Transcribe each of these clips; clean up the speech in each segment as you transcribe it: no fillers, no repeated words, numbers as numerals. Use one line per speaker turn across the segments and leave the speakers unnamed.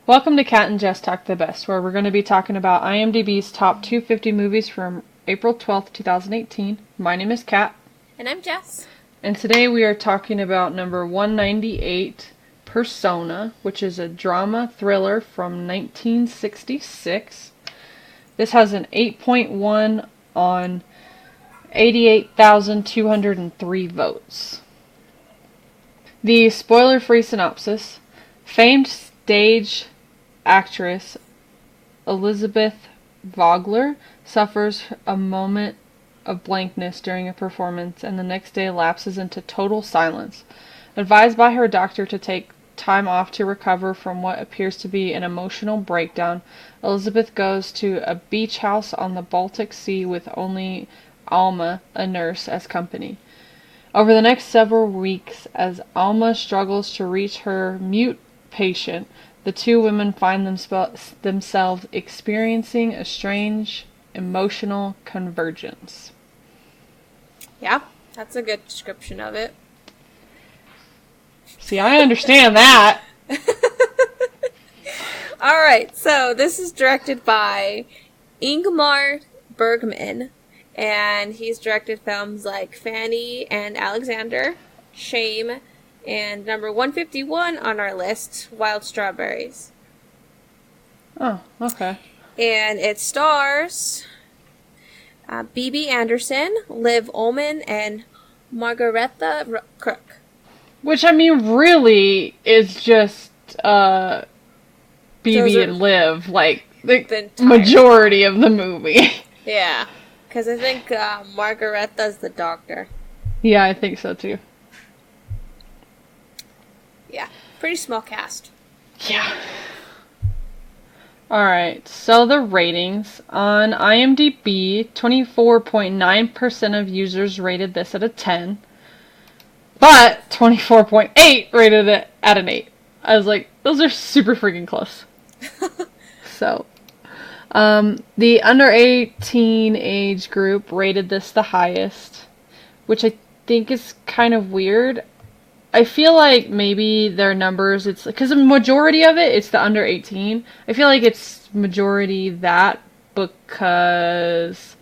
Welcome to Cat and Jess Talk the Best, where we're going to be talking about IMDb's top 250 movies from April 12th, 2018. My name is Kat.
And I'm Jess.
And today we are talking about number 198, Persona, which is a drama thriller from 1966. This has an 8.1 on 88,203 votes. The spoiler-free synopsis: famed stage actress Elisabeth Vogler suffers a moment of blankness during a performance and the next day lapses into total silence. Advised by her doctor to take time off to recover from what appears to be an emotional breakdown, Elisabeth goes to a beach house on the Baltic Sea with only Alma, a nurse, as company. Over the next several weeks, as Alma struggles to reach her mute patient, the two women find themselves experiencing a strange emotional convergence.
Yeah, that's a good description of it.
See, I understand that.
Alright, so this is directed by Ingmar Bergman, and he's directed films like Fanny and Alexander, Shame, and number 151 on our list, Wild Strawberries.
Oh, okay.
And it stars Bibi Andersson, Liv Ullmann, and Margareta Crook.
Which, I mean, really is just Bibi and Liv, like, the majority of the movie.
Yeah, because I think Margareta's the doctor.
Yeah, I think so, too.
Yeah, pretty small cast.
Yeah. Alright, so the ratings. On IMDb, 24.9% of users rated this at a 10. But 24.8 rated it at an 8. I was like, those are super freaking close. So, the under 18 age group rated this the highest, which I think is kind of weird. I feel like maybe their numbers, it's because the majority of it, it's the under 18. I feel like it's majority that because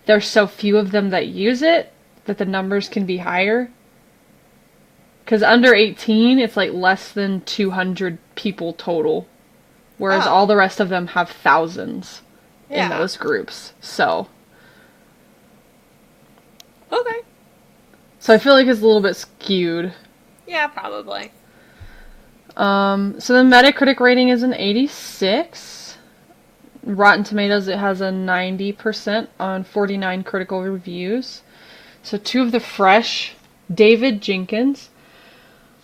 there's so few of them that use it that the numbers can be higher. Because under 18, it's like less than 200 people total. Whereas all the rest of them have thousands in those groups. So.
Okay.
So I feel like it's a little bit skewed.
Yeah, probably.
So the Metacritic rating is an 86. Rotten Tomatoes, it has a 90% on 49 critical reviews. So two of the fresh: David Jenkins.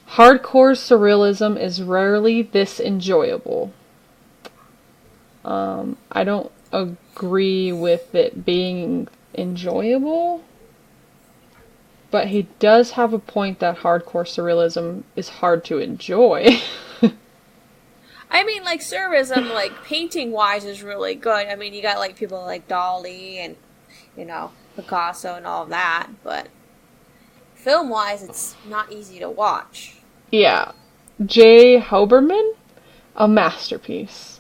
Hardcore surrealism is rarely this enjoyable. I don't agree with it being enjoyable. But he does have a point that hardcore surrealism is hard to enjoy.
I mean, like, surrealism, like, painting-wise is really good. I mean, you got, like, people like Dali and, you know, Picasso and all of that. But film-wise, it's not easy to watch.
Yeah. J. Hoberman? A masterpiece.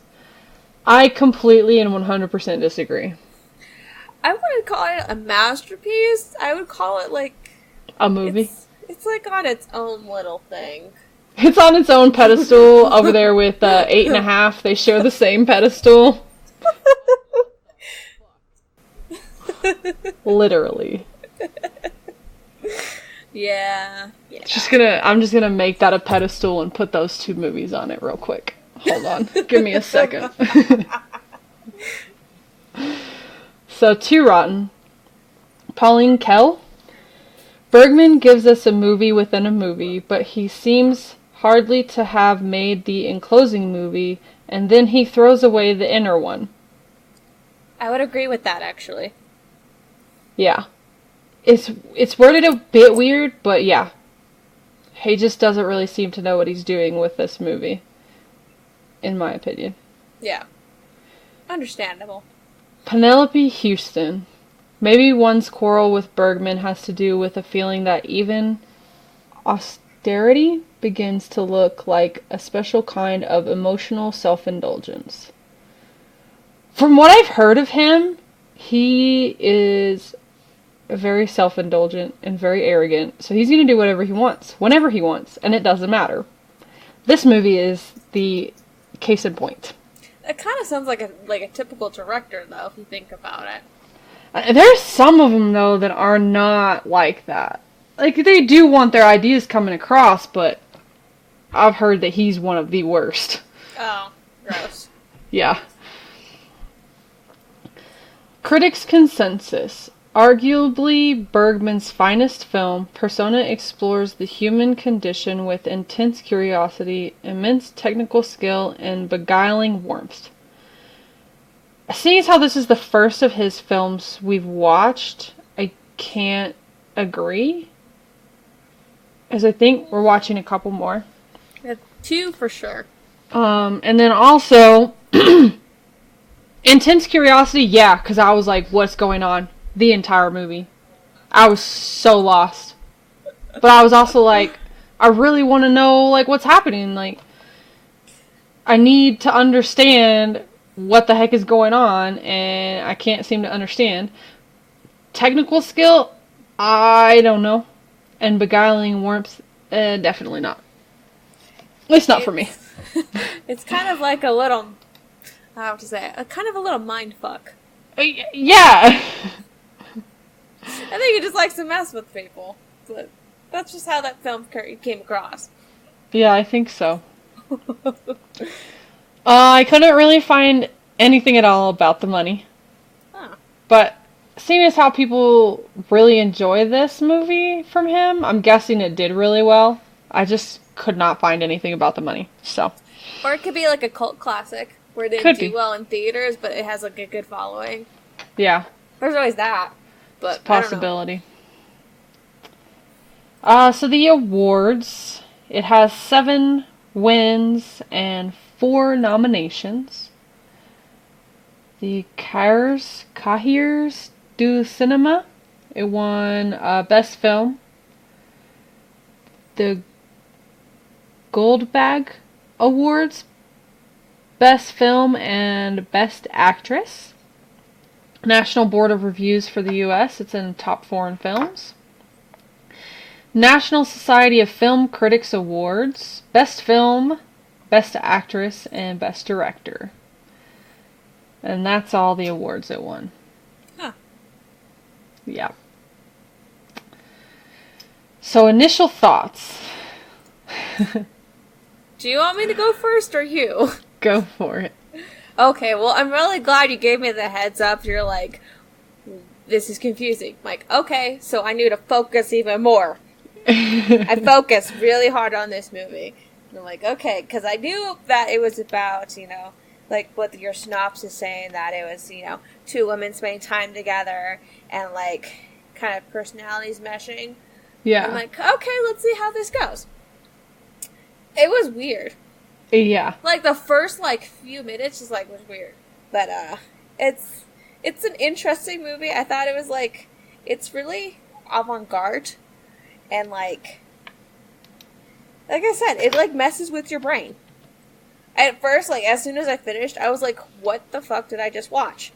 I completely and 100% disagree.
I wouldn't call it a masterpiece. I would call it, like...
A movie?
It's like on its own little thing.
It's on its own pedestal over there with 8.5. They share the same pedestal. Literally.
Yeah.
I'm just gonna make that a pedestal and put those two movies on it real quick. Hold on. Give me a second. So, Too Rotten. Pauline Kell. Bergman gives us a movie within a movie, but he seems hardly to have made the enclosing movie, and then he throws away the inner one.
I would agree with that, actually.
Yeah. It's worded a bit weird, but yeah. He just doesn't really seem to know what he's doing with this movie. In my opinion.
Yeah. Understandable.
Penelope Houston. Maybe one's quarrel with Bergman has to do with a feeling that even austerity begins to look like a special kind of emotional self-indulgence. From what I've heard of him, he is very self-indulgent and very arrogant, so he's going to do whatever he wants, whenever he wants, and it doesn't matter. This movie is the case in point.
It kind of sounds like a typical director, though, if you think about it.
There's some of them, though, that are not like that. Like, they do want their ideas coming across, but I've heard that he's one of the worst.
Oh, gross.
Yeah. Critics' consensus. Arguably Bergman's finest film, Persona explores the human condition with intense curiosity, immense technical skill, and beguiling warmth. Seeing as how this is the first of his films we've watched, I can't agree. As I think we're watching a couple more.
2 for sure.
And then also, intense curiosity, yeah, because I was like, what's going on? The entire movie. I was so lost. But I was also like, I really want to know, like, what's happening. Like, I need to understand what the heck is going on, and I can't seem to understand. Technical skill, I don't know. And beguiling warmth, definitely not. At least not for me.
It's kind of like a little, I have to say, kind of a little mind fuck.
Yeah.
I think he just likes to mess with people. But that's just how that film came across.
Yeah, I think so. I couldn't really find anything at all about the money.
Huh.
But seeing as how people really enjoy this movie from him, I'm guessing it did really well. I just could not find anything about the money. So.
Or it could be like a cult classic where it didn't do well in theaters, but it has like a good following.
Yeah.
There's always that. But
it's a possibility. So the awards, it has 7 wins and 4 nominations. The Cahiers du Cinema, it won Best Film. The Goldbag Awards, Best Film and Best Actress. National Board of Reviews for the U.S., it's in top foreign films. National Society of Film Critics Awards, Best Film, Best Actress, and Best Director. And that's all the awards it won.
Huh.
Yeah. So, initial thoughts.
Do you want me to go first or you?
Go for it.
Okay, well, I'm really glad you gave me the heads up. You're like, this is confusing. I'm like, okay, so I need to focus even more. I focused really hard on this movie. And I'm like, okay, because I knew that it was about, like what your synopsis is saying, that it was, 2 women spending time together and, like, kind of personalities meshing.
Yeah.
I'm like, okay, let's see how this goes. It was weird.
Yeah.
Like, the first, few minutes just, was weird. But, it's an interesting movie. I thought it was, it's really avant-garde. And, like I said, it, messes with your brain. At first, as soon as I finished, I was like, what the fuck did I just watch?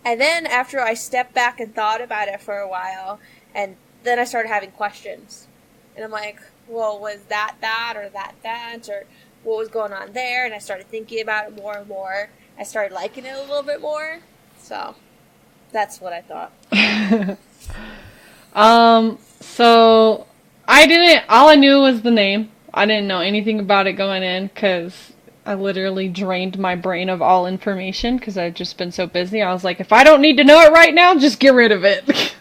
And then, after I stepped back and thought about it for a while, and then I started having questions. And I'm like, well, was that or that, or what was going on there? And I started thinking about it more and more. I started liking it a little bit more. So, that's what I thought.
So, all I knew was the name. I didn't know anything about it going in, because I literally drained my brain of all information, because I've just been so busy. I was like, if I don't need to know it right now, just get rid of it.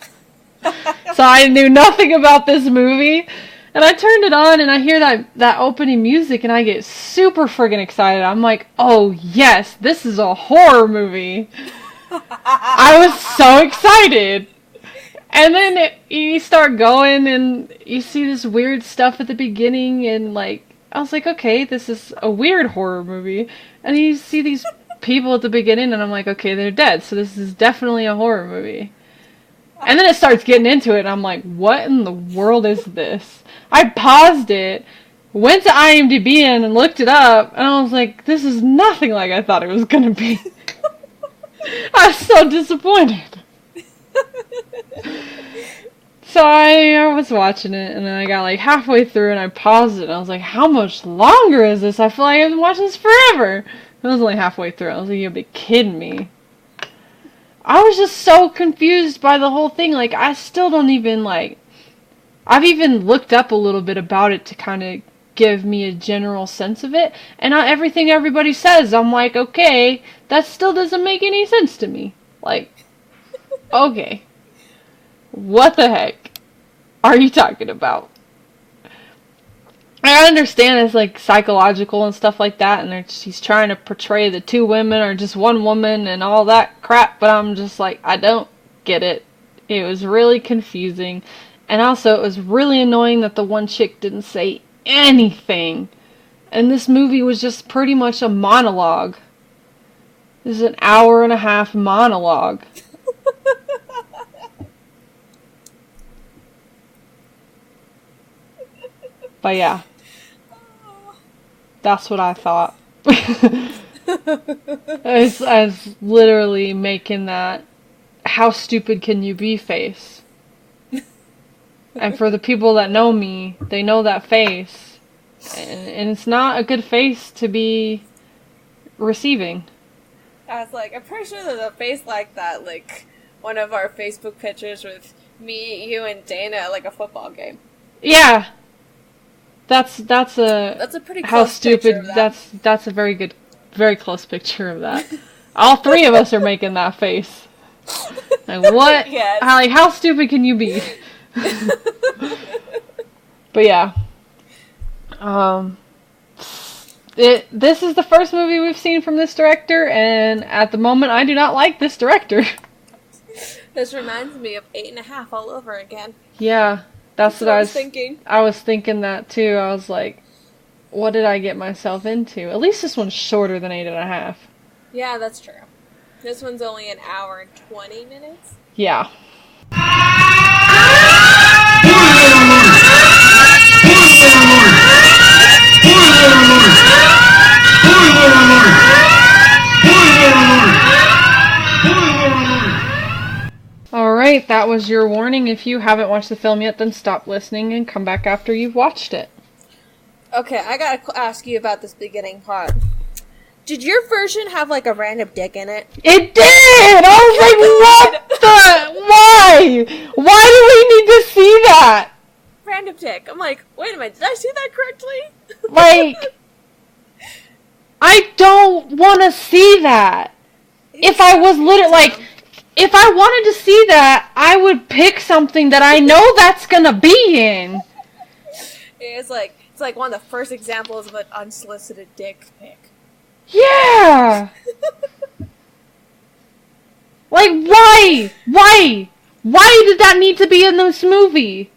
So I knew nothing about this movie. And I turned it on, and I hear that opening music, and I get super friggin' excited. I'm like, oh, yes, this is a horror movie. I was so excited. And then you start going, and you see this weird stuff at the beginning, and, I was like, okay, this is a weird horror movie. And you see these people at the beginning, and I'm like, okay, they're dead, so this is definitely a horror movie. And then it starts getting into it, and I'm like, what in the world is this? I paused it, went to IMDb and looked it up, and I was like, this is nothing like I thought it was going to be. I was so disappointed. So I was watching it, and then I got like halfway through, and I paused it, and I was like, how much longer is this? I feel like I've been watching this forever. I was only halfway through. I was like, you'll be kidding me. I was just so confused by the whole thing. Like, I still don't even, like... I've even looked up a little bit about it to kind of give me a general sense of it. And everything everybody says, I'm like, okay, that still doesn't make any sense to me. Like, okay. What the heck are you talking about? I understand it's like psychological and stuff like that, and he's trying to portray the two women or just one woman and all that crap, but I'm just like, I don't get it. It was really confusing, and also it was really annoying that the one chick didn't say anything, and this movie was just pretty much a monologue. This is an hour-and-a-half monologue. But yeah. That's what I thought. I was literally making that how stupid can you be face. And for the people that know me, they know that face. And it's not a good face to be receiving.
I was like, I'm pretty sure there's a face like that, like one of our Facebook pictures with me, you, and Dana at like a football game.
Yeah. That's a
pretty close
how stupid
picture of that.
That's a very good, very close picture of that. All three of us are making that face. Like what?
Yes.
How stupid can you be? But yeah, this is the first movie we've seen from this director, and at the moment, I do not like this director.
This reminds me of 8.5 all over again.
Yeah. That's what I was
thinking.
I was thinking that too. I was like, what did I get myself into? At least this one's shorter than 8.5.
Yeah, that's true. This one's only an hour and 20 minutes.
Yeah. Alright, that was your warning. If you haven't watched the film yet, then stop listening and come back after you've watched it.
Okay, I gotta ask you about this beginning part. Did your version have like a random dick in it?
It did! I was like, what the? Why? Why do we need to see that?
Random dick. I'm like, wait a minute, did I see that correctly?
Like, I don't want to see that. If I was literally, like, if I wanted to see that, I would pick something that I know that's gonna be in.
It's like one of the first examples of an unsolicited dick pic.
Yeah! Like, why? Why? Why did that need to be in this movie?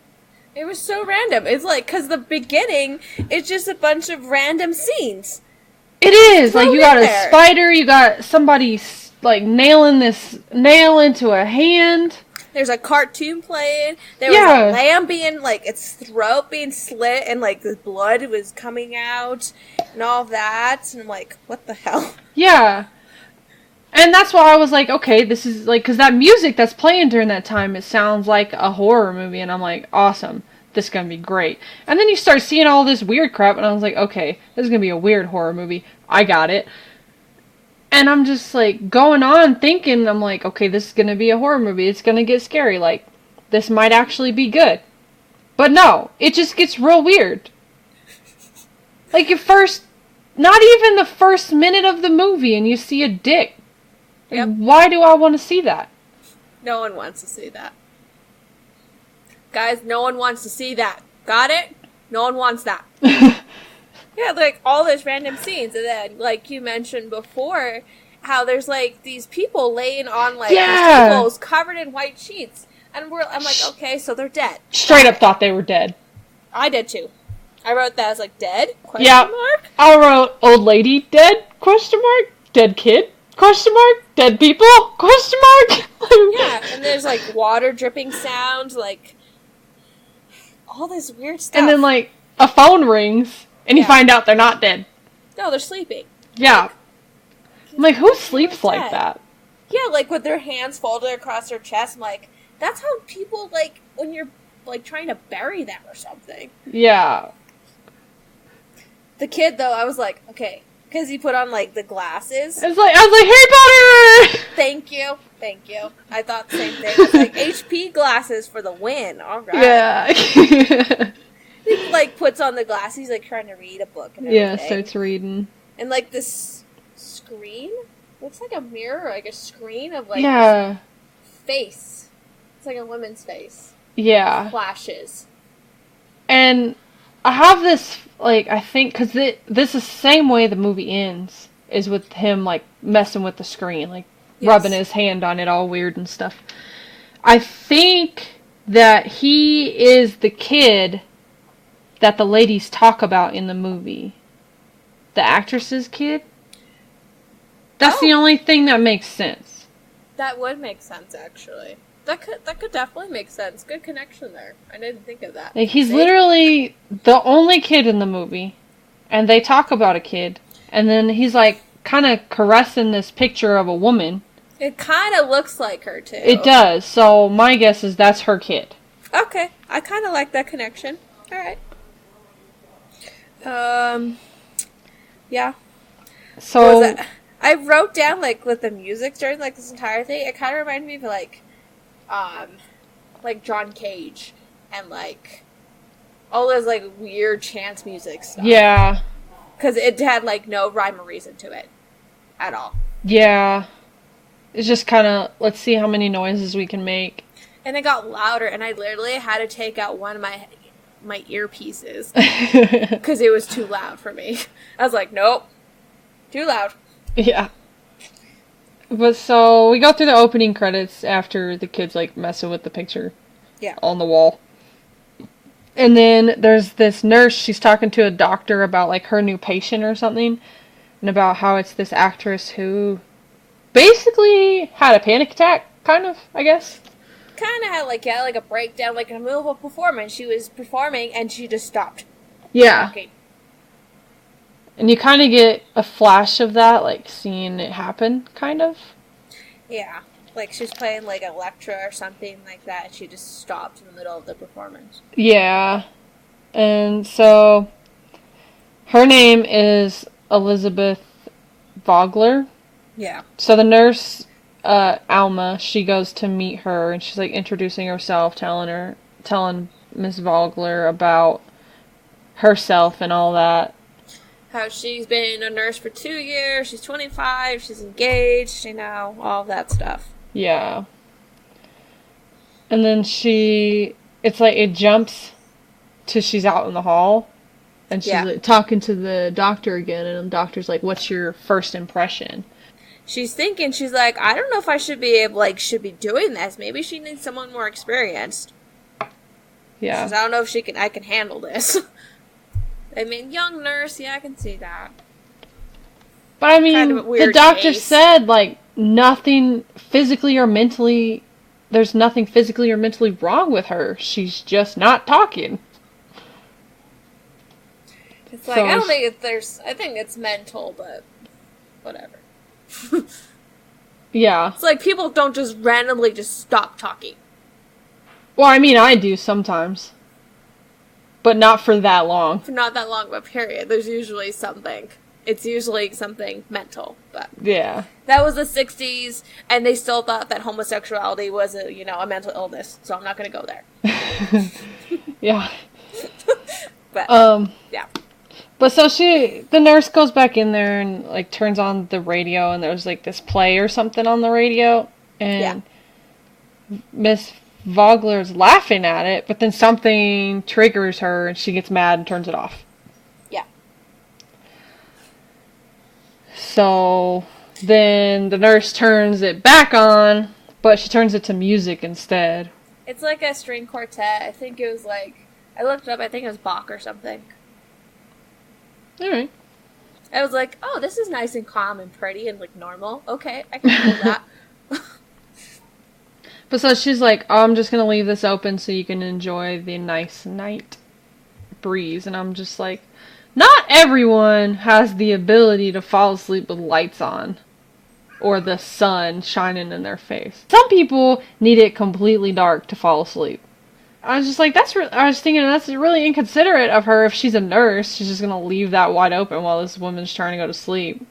It was so random. It's like, because the beginning is just a bunch of random scenes.
It is! Like, you got a spider, you got somebody, like, nailing this nail into a hand.
There's a cartoon playing. There was a lamb being, like, its throat being slit, and, like, the blood was coming out, and all of that. And I'm like, what the hell?
Yeah. And that's why I was like, okay, this is, like, because that music that's playing during that time, it sounds like a horror movie, and I'm like, awesome. This is going to be great. And then you start seeing all this weird crap, and I was like, okay, this is going to be a weird horror movie. I got it. And I'm just, like, going on thinking, I'm like, okay, this is going to be a horror movie. It's going to get scary. Like, this might actually be good. But no, it just gets real weird. Like, not even the first minute of the movie, and you see a dick.
Yep.
Why do I want to see that?
No one wants to see that. Guys, no one wants to see that. Got it? No one wants that. Yeah, like, all those random scenes, and then, like you mentioned before, how there's, like, these people laying on, like, these tables covered in white sheets, and I'm like, okay, so they're dead.
Straight up thought they were dead.
I did, too. I wrote that as, like, dead? Question
yeah.
mark?
I wrote, old lady, dead? Question mark? Dead kid? Question mark? Dead people? Question mark?
Yeah, and there's, like, water dripping sounds, like, all this weird stuff.
And then, like, a phone rings, and you find out they're not dead.
No, they're sleeping.
Yeah.
Like,
I'm like, who sleeps like that?
Yeah, like, with their hands folded across their chest. I'm like, that's how people, like, when you're, like, trying to bury them or something.
Yeah.
The kid, though, I was like, okay, because he put on, like, the glasses.
I was like, Harry Potter!
Thank you. I thought the same thing. I was like, HP glasses for the win. All right.
Yeah.
He, like, puts on the glasses. He's, like, trying to read a book and everything.
Yeah, starts reading.
And, like, this screen looks like a mirror, like a screen of, like, face. It's like a woman's face.
Yeah.
Flashes.
And I have this, like, I think, because this is the same way the movie ends, is with him, like, messing with the screen, like, rubbing his hand on it all weird and stuff. I think that he is the kid that the ladies talk about in the movie. The actress's kid. That's the only thing that makes sense.
That would make sense, actually. That could definitely make sense. Good connection there. I didn't think of that.
Like, he's literally the only kid in the movie, and they talk about a kid, and then he's, like, kind of caressing this picture of a woman.
It kind of looks like her, too.
It does, so my guess is that's her kid.
Okay, I kind of like that connection. Alright. Yeah.
So
I wrote down, like, with the music during, like, this entire thing, it kind of reminded me of, like John Cage and, like, all those, like, weird chance music stuff.
Yeah.
Because it had, like, no rhyme or reason to it. At all.
Yeah. It's just kind of, let's see how many noises we can make.
And it got louder, and I literally had to take out one of my earpieces. Because it was too loud for me. I was like, nope. Too loud.
Yeah. But so, we go through the opening credits after the kids, like, messing with the picture.
Yeah.
On the wall. And then there's this nurse, she's talking to a doctor about, like, her new patient or something. And about how it's this actress who basically had a panic attack, kind of, I guess.
Kind of had, like, like a breakdown, like in the middle of a performance. She was performing, and she just stopped.
Yeah.
Okay.
And you kind of get a flash of that, like, seeing it happen, kind of.
Yeah. Like, she was playing, like, Electra or something like that, and she just stopped in the middle of the performance.
Yeah. And so, her name is Elisabeth Vogler.
Yeah.
So the nurse, Alma, she goes to meet her, and she's, like, introducing herself, telling Miss Vogler about herself and all that.
How she's been a nurse for 2 years, she's 25, she's engaged, all that stuff.
Yeah. And then it's like, it jumps to she's out in the hall, and she's like, talking to the doctor again, and the doctor's like, what's your first impression?
She's thinking, she's like, I don't know if I should be doing this. Maybe she needs someone more experienced.
Yeah.
She says, I don't know if I can handle this. I mean, young nurse, yeah, I can see that.
But I mean,
kind of a weird
the doctor
case.
said, like, there's nothing physically or mentally wrong with her. She's just not talking.
It's like, I don't think I think it's mental, but whatever.
Yeah.
It's like people don't just randomly just stop talking.
Well, I mean, I do sometimes. But not for that long.
For not that long of a period. There's usually something. It's usually something mental, but...
Yeah.
That was the 60s, and they still thought that homosexuality was a mental illness, so I'm not gonna go there.
Yeah.
But, yeah.
But so the nurse goes back in there and, like, turns on the radio, and there's, like, this play or something on the radio, and Miss Vogler's laughing at it, but then something triggers her, and she gets mad and turns it off.
Yeah.
So then the nurse turns it back on, but she turns it to music instead.
It's like a string quartet. I think it was like... I looked it up, I think it was Bach or something.
Alright.
I was like, oh, this is nice and calm and pretty and, like, normal. Okay, I can feel that.
But so she's like, oh, I'm just going to leave this open so you can enjoy the nice night breeze. And I'm just like, not everyone has the ability to fall asleep with lights on. Or the sun shining in their face. Some people need it completely dark to fall asleep. I was just like, I was thinking that's really inconsiderate of her. If she's a nurse, she's just gonna leave that wide open while this woman's trying to go to sleep.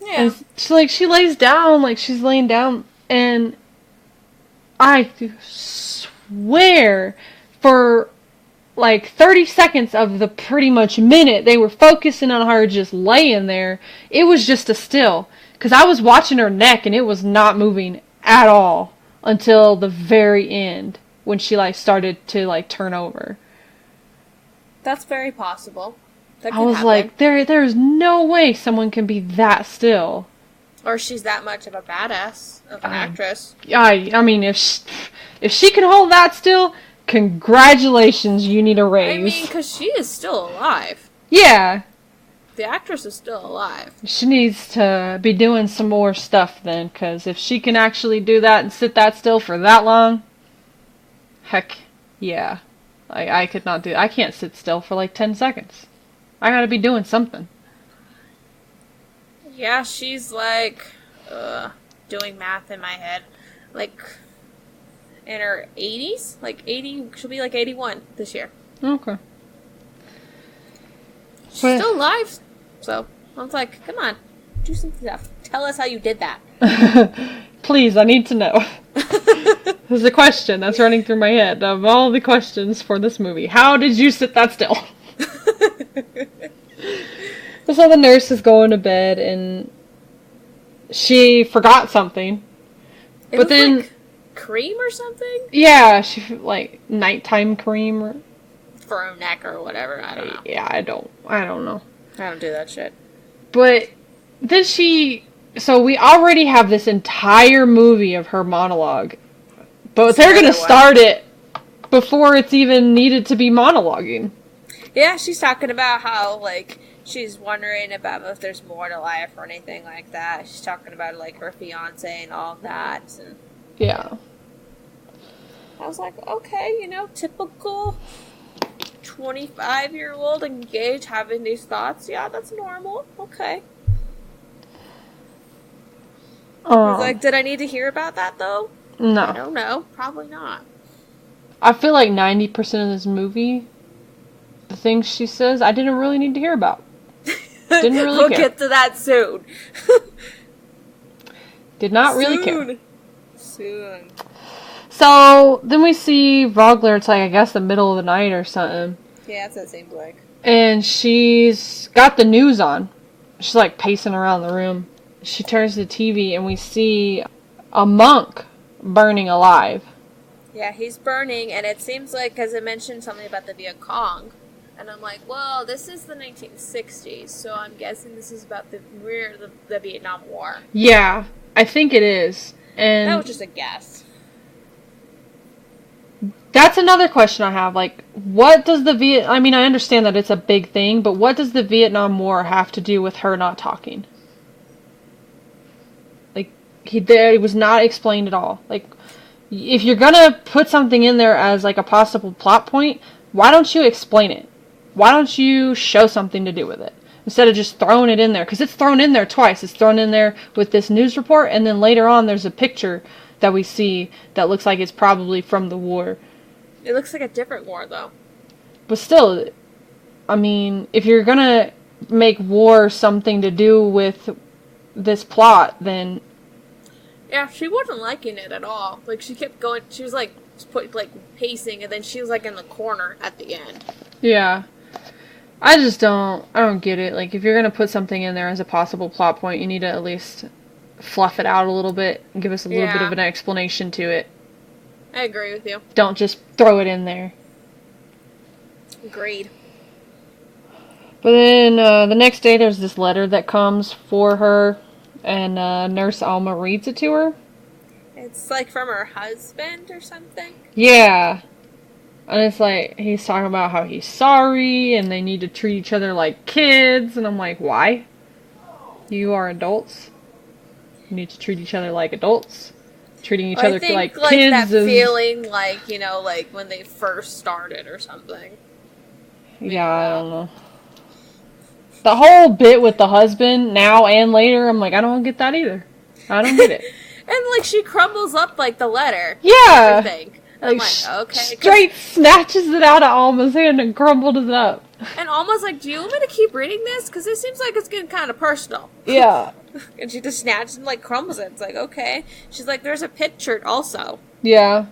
Yeah.
And she lays down, like she's laying down, and I swear for like 30 seconds of the pretty much minute they were focusing on her just laying there. It was just a still. Because I was watching her neck and it was not moving at all until the very end when she like started to like turn over.
That's very possible. That could
I was
happen.
like, there's no way someone can be that still.
Or she's that much of a badass of an actress.
I mean, if she can hold that still, congratulations, you need a raise.
I mean, because she is still alive.
Yeah.
The actress is still alive.
She needs to be doing some more stuff then, because if she can actually do that and sit that still for that long, heck, yeah. I could not do. I can't sit still for like 10 seconds. I gotta be doing something.
Yeah, she's like, doing math in my head. Like, in her 80s? Like 80, she'll be like 81 this year.
Okay.
She's still alive. So, I was like, come on, do some stuff. Tell us how you did that.
Please, I need to know. There's a question that's running through my head of all the questions for this movie. How did you sit that still? So the nurse is going to bed and she forgot something.
But then like cream or something?
Yeah, she like nighttime cream or
for her neck or whatever. I don't know.
Yeah, I don't know.
I don't do that shit.
But then so we already have this entire movie of her monologue. But they're going to start it before it's even needed to be monologuing.
Yeah, she's talking about how, like, she's wondering about if there's more to life or anything like that. She's talking about, like, her fiancé and all of that. And
yeah.
I was like, okay, typical 25-year-old engaged having these thoughts. Yeah, that's normal. Okay. I was like, did I need to hear about that, though?
No.
I don't know. Probably not.
I feel like 90% of this movie, the things she says, I didn't really need to hear about. Didn't really
we'll
care.
We'll get to that soon.
Did not really care.
Soon.
So, then we see Vogler, it's like, I guess, the middle of the night or something.
Yeah, that's what it seems like.
And she's got the news on. She's, like, pacing around the room. She turns to the TV and we see a monk burning alive.
Yeah, he's burning, and it seems like, because it mentioned something about the Viet Cong, and I'm like, well, this is the 1960s, so I'm guessing this is about the Vietnam War.
Yeah, I think it is. And
that was just a guess.
That's another question I have. Like, what does I mean, I understand that it's a big thing, but what does the Vietnam War have to do with her not talking? Like, it was not explained at all. Like, if you're gonna put something in there as, like, a possible plot point, why don't you explain it? Why don't you show something to do with it? Instead of just throwing it in there. Because it's thrown in there twice. It's thrown in there with this news report, and then later on there's a picture that we see that looks like it's probably from the war.
It looks like a different war, though.
But still, I mean, if you're gonna make war something to do with this plot, then...
Yeah, she wasn't liking it at all. Like, she kept going, she was, like, pacing, and then she was, like, in the corner at the end.
Yeah. I don't get it. Like, if you're gonna put something in there as a possible plot point, you need to at least fluff it out a little bit and give us a little bit of an explanation to it.
I agree with you.
Don't just throw it in there.
Agreed.
But then, the next day there's this letter that comes for her, and Nurse Alma reads it to her.
It's, like, from her husband or something?
Yeah. And it's like, he's talking about how he's sorry, and they need to treat each other like kids, and I'm like, why? You are adults. You need to treat each other like adults. Treating each other like kids
that feeling like, you know, like when they first started or something.
Yeah, I don't know. The whole bit with the husband, now and later, I'm like, I don't get that either. I don't get it.
And, like, she crumbles up, like, the letter.
Yeah.
Everything. I'm like, okay.
Straight snatches it out of Alma's hand and crumbled it up.
And Alma's like, do you want me to keep reading this? Because it seems like it's getting kind of personal.
Yeah.
And she just snatches and, like, crumbles it. It's like, okay. She's like, there's a picture also.
Yeah.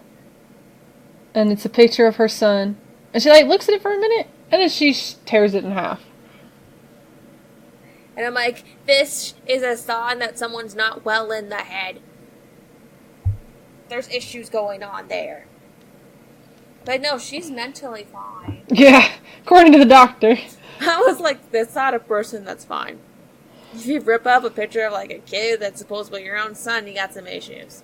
And it's a picture of her son. And she, like, looks at it for a minute, and then she tears it in half.
And I'm like, this is a sign that someone's not well in the head. There's issues going on there. But no, she's mentally fine.
Yeah, according to the doctor.
I was like, that's not a person that's fine. If you rip up a picture of, like, a kid that's supposedly your own son, you got some issues.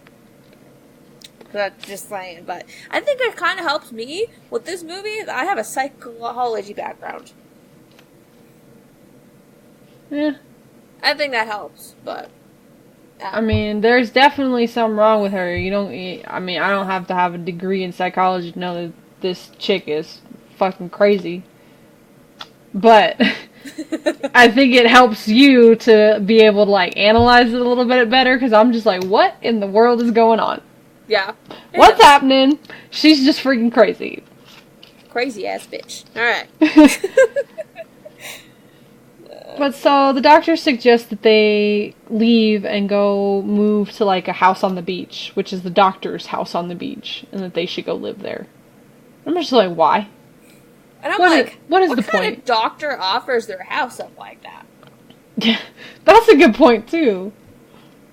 That's just saying. But I think it kind of helps me with this movie. I have a psychology background.
Yeah.
I think that helps, but...
I mean, there's definitely something wrong with her. I don't have to have a degree in psychology to know that this chick is fucking crazy. But I think it helps you to be able to, like, analyze it a little bit better, because I'm just like, what in the world is going on?
Yeah.
What's happening? She's just freaking crazy.
Crazy ass bitch. Alright.
But so the doctor suggests that they leave and go move to, like, a house on the beach, which is the doctor's house on the beach, and that they should go live there. I'm just like, why?
And I'm
what is
what
the
kind
point?
of doctor offers their house up like that?
Yeah, that's a good point too.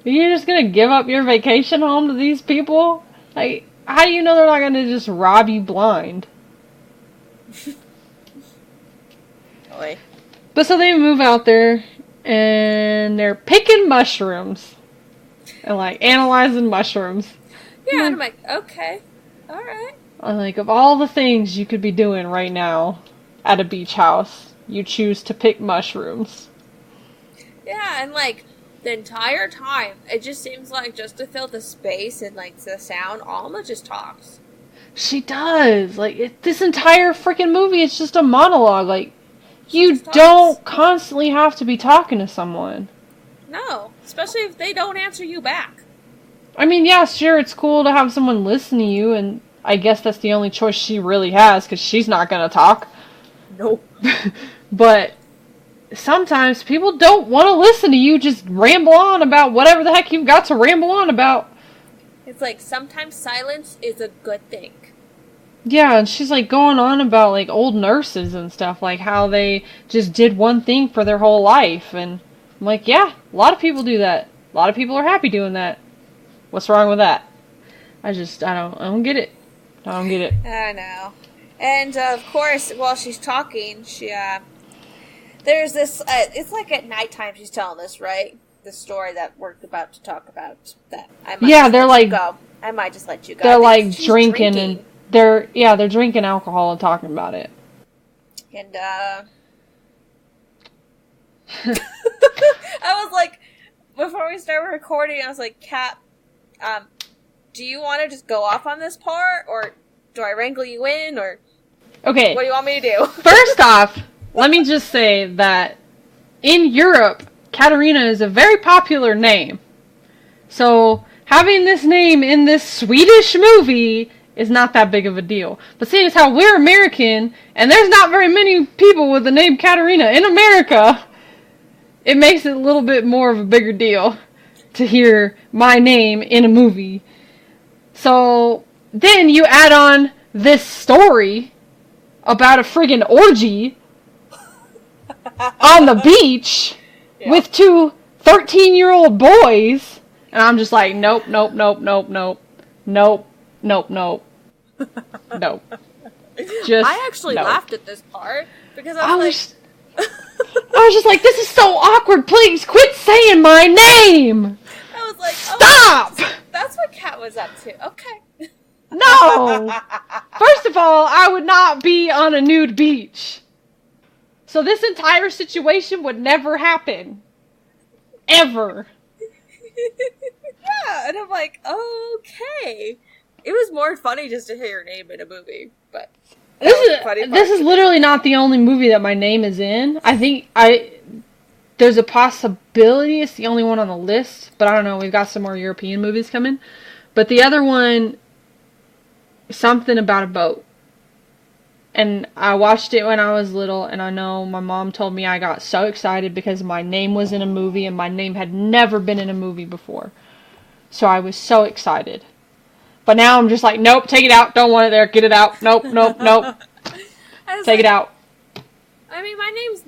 You're just gonna give up your vacation home to these people? Like, how do you know they're not gonna just rob you blind?
Boy.
But so they move out there, and they're picking mushrooms. And, like, analyzing mushrooms.
Yeah, and I'm like, okay. Alright.
I'm like, of all the things you could be doing right now at a beach house, you choose to pick mushrooms.
Yeah, and, like, the entire time, it just seems like just to fill the space and, like, the sound, Alma just talks.
She does. Like, this entire freaking movie, it's just a monologue. Like, you don't constantly have to be talking to someone.
No, especially if they don't answer you back.
I mean, yeah, sure, it's cool to have someone listen to you, and I guess that's the only choice she really has, because she's not going to talk.
Nope.
But sometimes people don't want to listen to you just ramble on about whatever the heck you've got to ramble on about.
It's like, sometimes silence is a good thing.
Yeah, and she's, like, going on about, like, old nurses and stuff, like, how they just did one thing for their whole life, and I'm like, yeah, a lot of people do that. A lot of people are happy doing that. What's wrong with that? I don't get it. I don't get it.
I know. And, of course, while she's talking, there's this, it's like at nighttime she's telling this, right? The story that we're about to talk about. That I might
they're like,
go. I might just let you go.
They're, like, drinking, and they're drinking alcohol and talking about it.
And, I was like, before we started recording, I was like, Kat, do you want to just go off on this part, or do I wrangle you in, or
okay,
what do you want me to do?
First off, let me just say that in Europe, Katarina is a very popular name. So, having this name in this Swedish movie is not that big of a deal. But seeing as how we're American, and there's not very many people with the name Katarina in America, it makes it a little bit more of a bigger deal to hear my name in a movie. So, then you add on this story about a friggin' orgy on the beach with two 13-year-old boys, and I'm just like, nope. Just,
I actually laughed at this part, because
I was just like, this is so awkward, please quit saying my name!
I was like,
stop!
That's what Kat was up to. Okay.
No! First of all, I would not be on a nude beach. So this entire situation would never happen. Ever.
Yeah, and I'm like, okay. It was more funny just to hear your name in a movie, but
this is literally not the only movie that my name is in. I think there's a possibility it's the only one on the list, but I don't know. We've got some more European movies coming. But the other one, something about a boat. And I watched it when I was little, and I know my mom told me I got so excited because my name was in a movie, and my name had never been in a movie before. So I was so excited. But now I'm just like, nope, take it out. Don't want it there. Get it out. Nope, nope, nope. Take it out.
I mean, my name's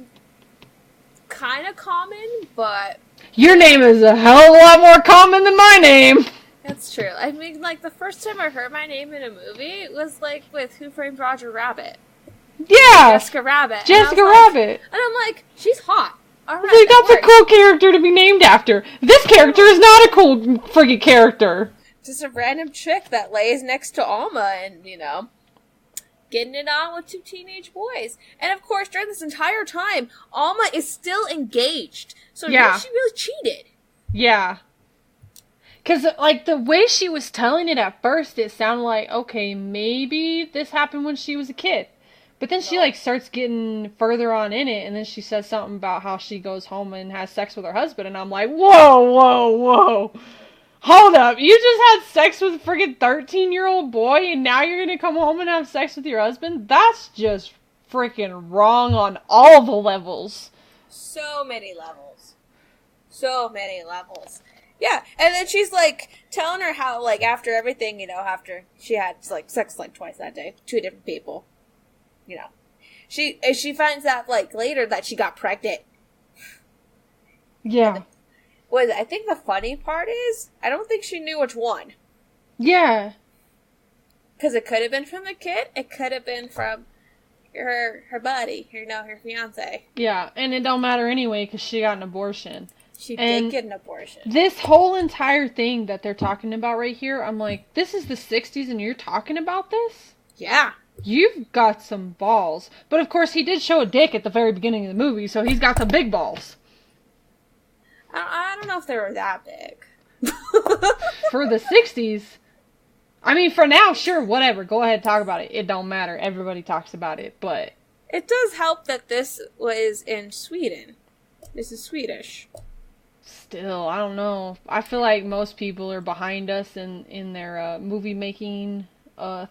kind of common, but...
Your name is a hell of a lot more common than my name.
That's true. I mean, like, the first time I heard my name in a movie, it was, like, with Who Framed Roger Rabbit.
Yeah!
Jessica Rabbit.
Jessica Rabbit.
And I'm like, she's hot. Alright,
like, that's a cool character to be named after. This character is not a cool friggin' character.
Just a random chick that lays next to Alma and, you know, getting it on with two teenage boys. And, of course, during this entire time, Alma is still engaged. So, yeah, she really cheated.
Yeah. Because, like, the way she was telling it at first, it sounded like, okay, maybe this happened when she was a kid. But then she, like, starts getting further on in it, and then she says something about how she goes home and has sex with her husband, and I'm like, whoa, whoa, whoa. Hold up, you just had sex with a friggin' 13-year-old boy, and now you're gonna come home and have sex with your husband? That's just freaking wrong on all the levels.
So many levels. So many levels. Yeah, and then she's, like, telling her how, like, after everything, you know, after she had, like, sex, like, twice that day, 2 different people, you know. She finds out, like, later that she got pregnant.
Yeah.
I think the funny part is, I don't think she knew which one.
Yeah.
Because it could have been from the kid, it could have been from her buddy, her fiancé.
Yeah, and it don't matter anyway, because she got an abortion.
She did get an abortion.
This whole entire thing that they're talking about right here, I'm like, this is the 60s and you're talking about this?
Yeah.
You've got some balls. But of course, he did show a dick at the very beginning of the movie, so he's got some big balls.
I don't know if they were that big.
For the 60s? I mean, for now, sure, whatever. Go ahead, talk about it. It don't matter. Everybody talks about it, but...
It does help that this was in Sweden. This is Swedish.
Still, I don't know. I feel like most people are behind us in their movie making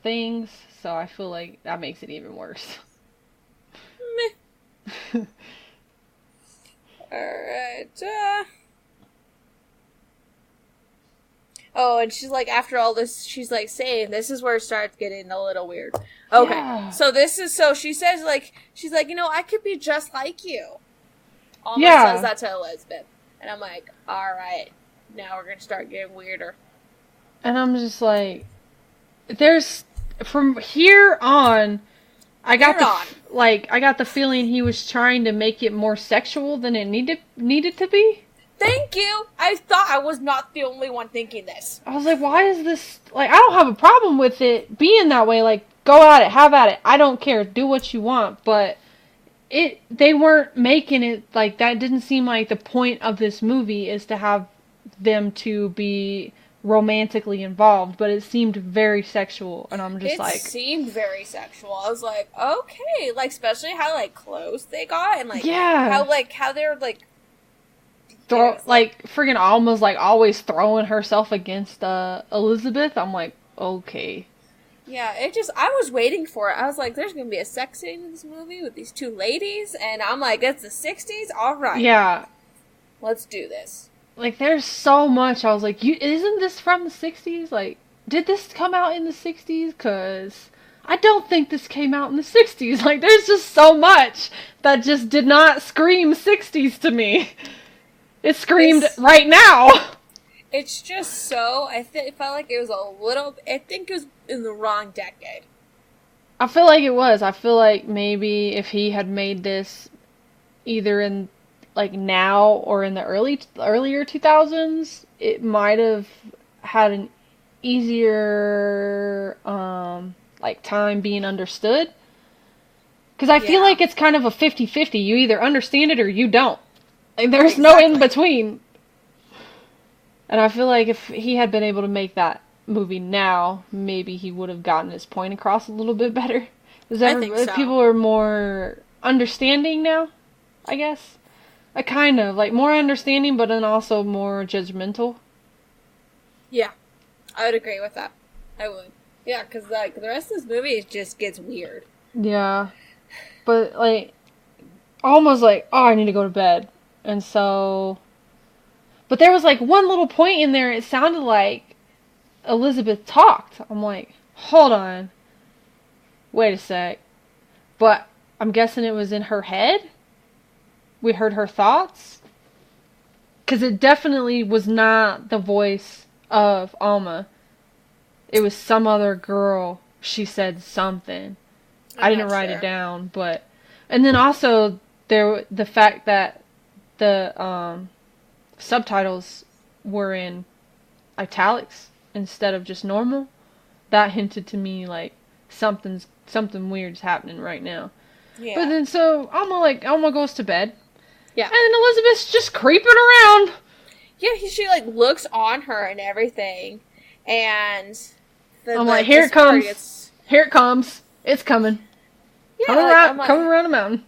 things, so I feel like that makes it even worse.
Meh. Alright, Oh, and she's like, after all this, she's like saying, this is where it starts getting a little weird. Okay, yeah. So she says, like, she's like, you know, I could be just like you. Almost says that to Elisabeth. And I'm like, alright, now we're gonna start getting weirder.
And I'm just like, from here on, I got the feeling he was trying to make it more sexual than it needed to be.
Thank you! I was not the only one thinking this.
I was like, why is this... Like, I don't have a problem with it being that way. Like, go at it, have at it. I don't care. Do what you want. But they weren't making it like that. Didn't seem like the point of this movie is to have them to be romantically involved. But it seemed very sexual. And I'm just like... It
seemed very sexual. I was like, okay. Like, especially how, like, close they got. And, like, how they were, like...
friggin' Alma's like always throwing herself against Elisabeth. I'm like, okay.
Yeah, I was waiting for it. I was like, there's gonna be a sex scene in this movie with these two ladies, and I'm like, it's the 60s? Alright.
Yeah.
Let's do this.
Like, there's so much. I was like, isn't this from the 60s? Like, did this come out in the 60s? Cause I don't think this came out in the 60s. Like, there's just so much that just did not scream 60s to me. It screamed right now.
It's just so... it felt like it was I think it was in the wrong decade.
I feel like it was. I feel like maybe if he had made this either in, like, now or in the earlier 2000s, it might have had an easier, like, time being understood. Because I feel like it's kind of a 50-50. You either understand it or you don't. Like, there's no in between. And I feel like if he had been able to make that movie now, maybe he would have gotten his point across a little bit better.
I think so.
People are more understanding now, I guess. Kind of. Like, more understanding, but then also more judgmental.
Yeah. I would agree with that. I would. Yeah, because, like, the rest of this movie just gets weird.
Yeah. But, like, almost like, oh, I need to go to bed. And so... But there was, like, one little point in there, it sounded like Elisabeth talked. I'm like, hold on. Wait a sec. But I'm guessing it was in her head? We heard her thoughts? Because it definitely was not the voice of Alma. It was some other girl. She said something. I didn't write it down, but... And then also, the fact that the subtitles were in italics instead of just normal, that hinted to me, like, something weird's happening right now. Yeah. But then, so, Alma goes to bed. Yeah. And then Elisabeth's just creeping around.
Yeah, she, like, looks on her and everything, and... Then,
I'm like, here it comes. Here it comes. It's coming. Yeah, coming around the mountain.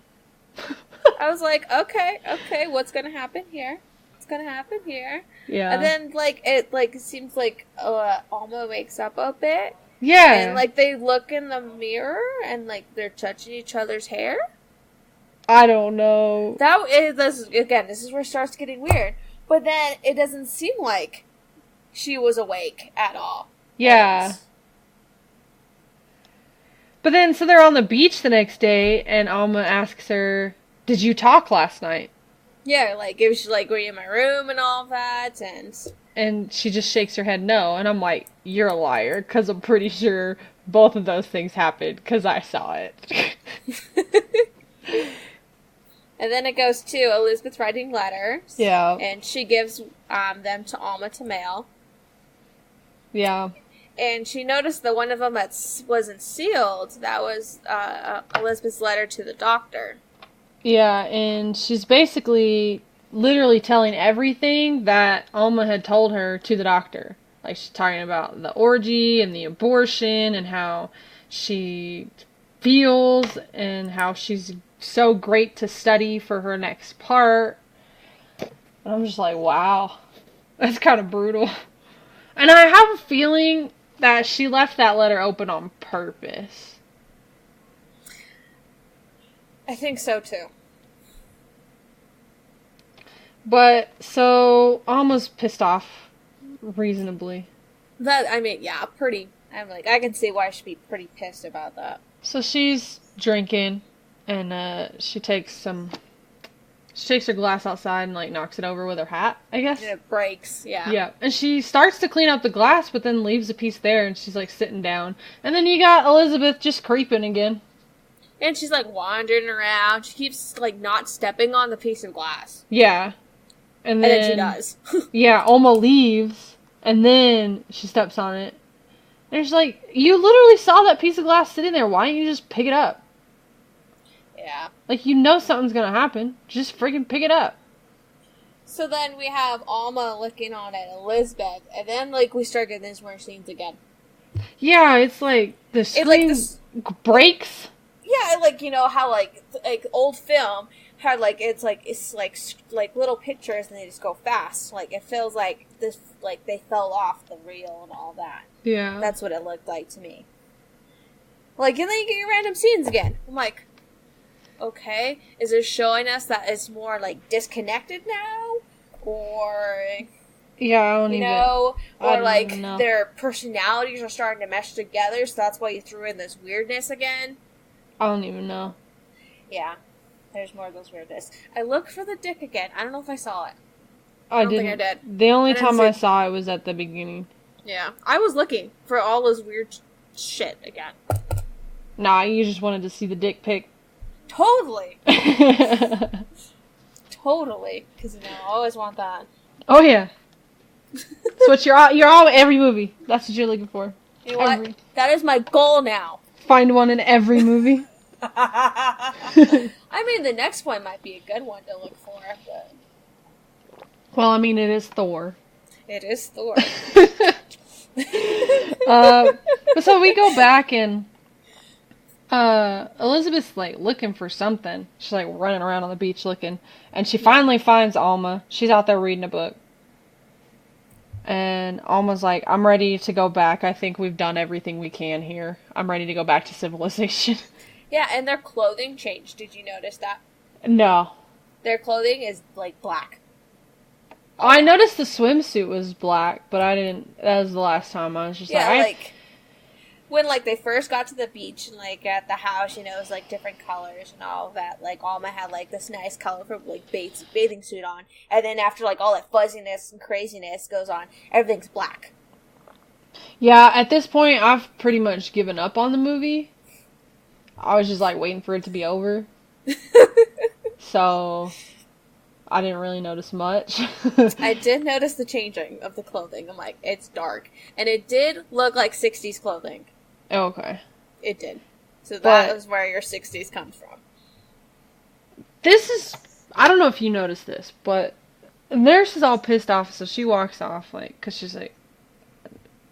I was like, okay, what's gonna happen here? What's gonna happen here? Yeah. And then, like, it seems like Alma wakes up a bit. Yeah. And, like, they look in the mirror and, like, they're touching each other's hair.
I don't know.
This is where it starts getting weird. But then it doesn't seem like she was awake at all.
Yeah. But then, so they're on the beach the next day, and Alma asks her, did you talk last night?
Yeah, like, it was like, were you in my room and all that,
and she just shakes her head no, and I'm like, you're a liar, because I'm pretty sure both of those things happened, because I saw it.
And then it goes to Elisabeth writing letters. Yeah. And she gives them to Alma to mail. Yeah. And she noticed that one of them that wasn't sealed. That was Elisabeth's letter to the doctor.
Yeah, and she's basically literally telling everything that Alma had told her to the doctor. Like, she's talking about the orgy and the abortion and how she feels and how she's so great to study for her next part. And I'm just like, wow. That's kind of brutal. And I have a feeling that she left that letter open on purpose.
I think so, too.
But, so, Alma's pissed off, reasonably.
Pretty. I'm like, I can see why she'd be pretty pissed about that.
So she's drinking, and she takes her glass outside and, like, knocks it over with her hat, I guess.
And it breaks, yeah.
Yeah, and she starts to clean up the glass, but then leaves a piece there, and she's, like, sitting down. And then you got Elisabeth just creeping again.
And she's, like, wandering around. She keeps, like, not stepping on the piece of glass.
Yeah. And then
she does.
Yeah, Alma leaves, and then she steps on it. And she's like, you literally saw that piece of glass sitting there. Why don't you just pick it up? Yeah. Like, you know something's gonna happen. Just freaking pick it up.
So then we have Alma looking on at Elisabeth, and then, like, we start getting these weird scenes again.
Yeah, it's like, the screen breaks.
Yeah, like, you know how, like old film had, like, it's like little pictures and they just go fast. Like, it feels like this, like, they fell off the reel and all that. Yeah. That's what it looked like to me. Like, and then you get your random scenes again. I'm like, okay, is it showing us that it's more, like, disconnected now? Or...
Yeah, I don't even know.
Or, like, their personalities are starting to mesh together, so that's why you threw in this weirdness again.
I don't even know.
Yeah, there's more of those weirdness. I looked for the dick again. I don't know if I saw it.
I don't think I did. The only time I saw it was at the beginning.
Yeah, I was looking for all this weird shit again.
Nah, you just wanted to see the dick pic.
Totally. Totally. Because, you know, I always want that.
Oh, yeah. That's what you're all every movie. That's what you're looking for.
You know what? That is my goal now.
find one in every movie.
I mean, the next one might be a good one to look for, but...
Well, I mean, it is Thor.
It is Thor.
So we go back and Elizabeth's like looking for something. She's like running around on the beach looking, and she finally finds Alma. She's out there reading a book. And Alma's like, I'm ready to go back. I think we've done everything we can here. I'm ready to go back to civilization.
Yeah, and their clothing changed. Did you notice that?
No.
Their clothing is, like, black.
I noticed the swimsuit was black, but I didn't... That was the last time. I was just like...
When, like, they first got to the beach and, like, at the house, you know, it was, like, different colors and all of that. Like, Alma had, like, this nice colorful, like, bathing suit on. And then after, like, all that fuzziness and craziness goes on, everything's black.
Yeah, at this point, I've pretty much given up on the movie. I was just, like, waiting for it to be over. So, I didn't really notice much.
I did notice the changing of the clothing. I'm like, it's dark. And it did look like 60s clothing.
Okay.
It did. So that is where your 60s comes from.
This is... I don't know if you noticed this, but the nurse is all pissed off, so she walks off, like, because she's like...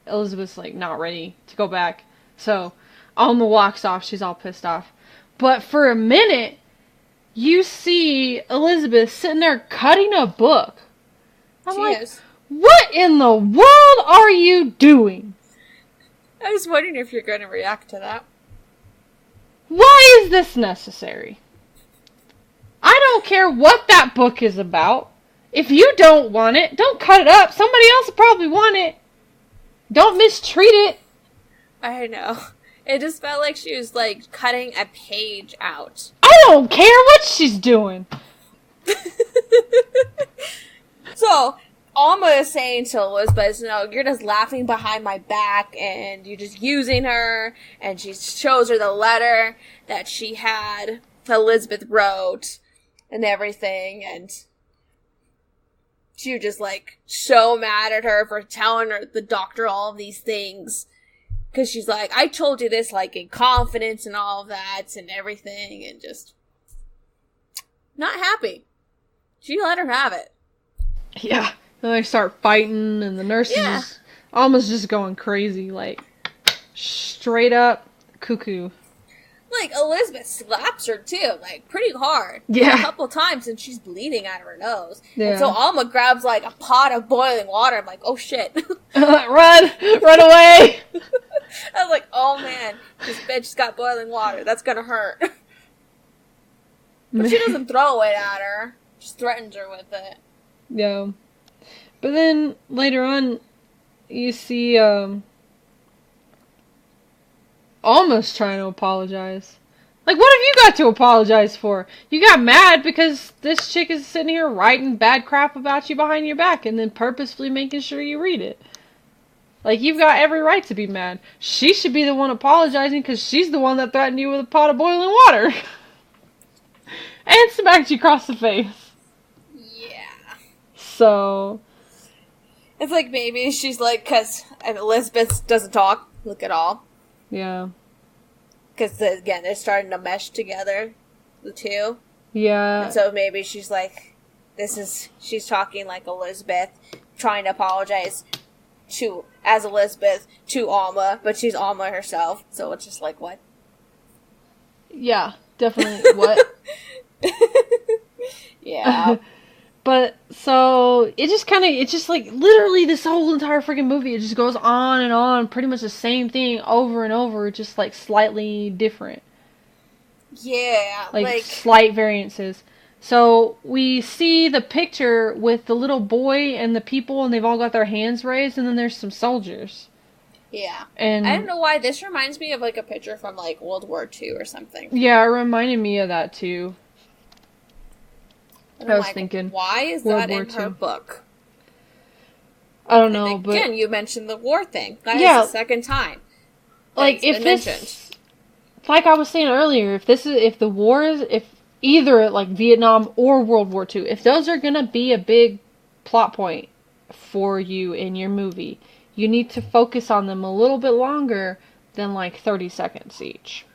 Elizabeth's, like, not ready to go back. So, Alma walks off, she's all pissed off. But for a minute, you see Elizabeth sitting there cutting a book. I'm like, what in the world are you doing?
I was wondering if you're going to react to that.
Why is this necessary? I don't care what that book is about. If you don't want it, don't cut it up. Somebody else will probably want it. Don't mistreat it.
I know. It just felt like she was, like, cutting a page out.
I don't care what she's doing.
So, Alma is saying to Elizabeth, you know, you're just laughing behind my back and you're just using her. And she shows her the letter that she had, Elizabeth wrote and everything. And she was just, like, so mad at her for telling her, the doctor, all of these things. Because she's like, I told you this, like, in confidence and all of that and everything. And just not happy. She let her have it.
Yeah. Then they start fighting, and the nurse is almost just going crazy, like, straight up cuckoo.
Like, Elizabeth slaps her, too, like, pretty hard.
Yeah.
A couple times, and she's bleeding out of her nose.
Yeah.
And so Alma grabs, like, a pot of boiling water. I'm like, oh, shit.
Run away!
I was like, oh, man, this bitch's got boiling water. That's gonna hurt. But she doesn't throw it at her. Just threatens her with it.
Yeah. But then, later on, you see, Alma's trying to apologize. Like, what have you got to apologize for? You got mad because this chick is sitting here writing bad crap about you behind your back and then purposefully making sure you read it. Like, you've got every right to be mad. She should be the one apologizing because she's the one that threatened you with a pot of boiling water. And smacked you across the face.
Yeah.
So...
It's like maybe she's like, because Elizabeth doesn't talk, look at all.
Yeah.
Because, again, they're starting to mesh together, the two.
Yeah.
And so maybe she's like, she's talking like Elizabeth, trying to apologize as Elizabeth to Alma, but she's Alma herself, so it's just like, what?
Yeah, definitely, what?
Yeah.
But, so, it's just like, literally this whole entire freaking movie, it just goes on and on, pretty much the same thing over and over, just, like, slightly different.
Yeah.
Like slight variances. So, we see the picture with the little boy and the people, and they've all got their hands raised, and then there's some soldiers.
Yeah.
And
I don't know why, this reminds me of, like, a picture from, like, World War II or something.
Yeah, it reminded me of that, too.
And
I was thinking,
why is that in her book?
I don't know, but...
Again, you mentioned the war thing. That is the second time.
Like, if this... Mentioned. Like I was saying earlier, if either, like, Vietnam or World War II, if those are gonna be a big plot point for you in your movie, you need to focus on them a little bit longer than like 30 seconds each.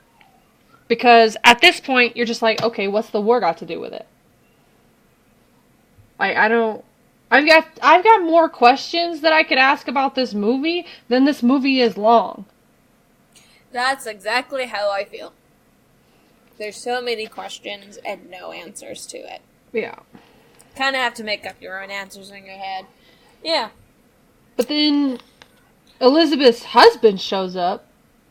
Because at this point, you're just like, okay, what's the war got to do with it? Like, I've got more questions that I could ask about this movie than this movie is long.
That's exactly how I feel. There's so many questions and no answers to it.
Yeah.
Kind of have to make up your own answers in your head. Yeah.
But then Elisabeth's husband shows up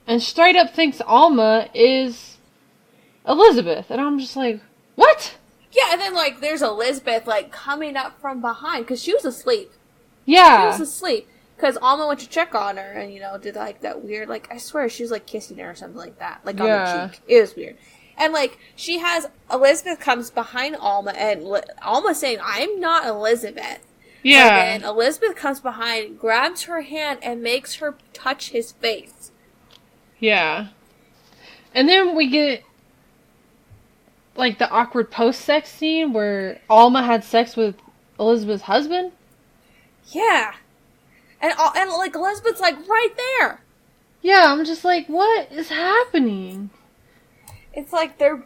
and straight up thinks Alma is Elisabeth. And I'm just like, what?
Yeah, and then, like, there's Elisabeth, like, coming up from behind, because she was asleep.
Yeah.
She was asleep. Because Alma went to check on her and, you know, did, like, that weird, like, I swear she was, like, kissing her or something like that. Like, on the cheek. It was weird. And, like, Elisabeth comes behind Alma, and Alma's saying, I'm not Elisabeth.
Yeah.
And then Elisabeth comes behind, grabs her hand, and makes her touch his face.
Yeah. And then we get, like, the awkward post-sex scene where Alma had sex with Elisabeth's husband.
Yeah. And like, Elisabeth's, like, right there.
Yeah, I'm just like, what is happening?
It's like they're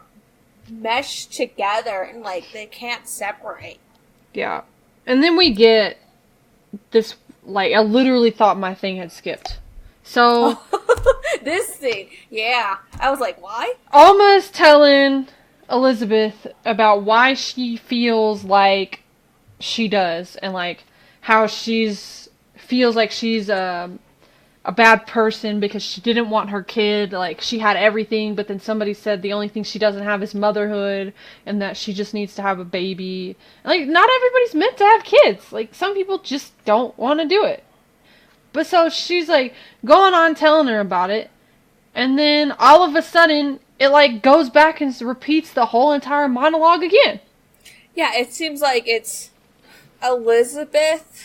meshed together and, like, they can't separate.
Yeah. And then we get this, like, I literally thought my thing had skipped. So...
This scene, yeah. I was like, why?
Alma is telling Elisabeth about why she feels like she does, and, like, how feels like she's a bad person because she didn't want her kid. Like, she had everything, but then somebody said the only thing she doesn't have is motherhood, and that she just needs to have a baby. Like, not everybody's meant to have kids. Like, some people just don't want to do it. But so she's, like, going on telling her about it, and then all of a sudden, it, like, goes back and repeats the whole entire monologue again.
Yeah, it seems like it's Elisabeth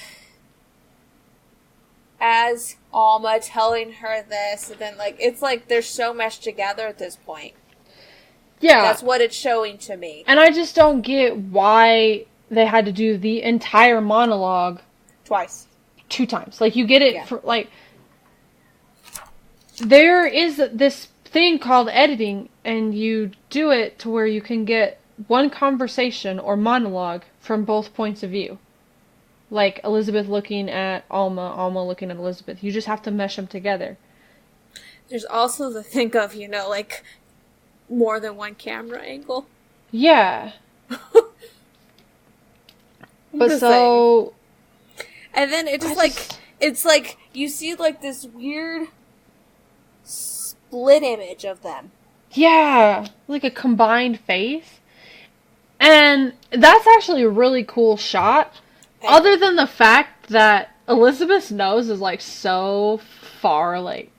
as Alma telling her this, and then, like, it's like they're so meshed together at this point.
Yeah.
That's what it's showing to me.
And I just don't get why they had to do the entire monologue
Twice.
2 times. Like, you get it for, like, there is this thing called editing, and you do it to where you can get one conversation or monologue from both points of view. Like, Elisabeth looking at Alma, Alma looking at Elisabeth. You just have to mesh them together.
There's also the thing of, you know, like, more than one camera angle.
Yeah. But so...
And then it just, it's like, you see, like, this weird split image of them.
Yeah. Like a combined face. And that's actually a really cool shot. Other than the fact that Elisabeth's nose is, like, so far, like,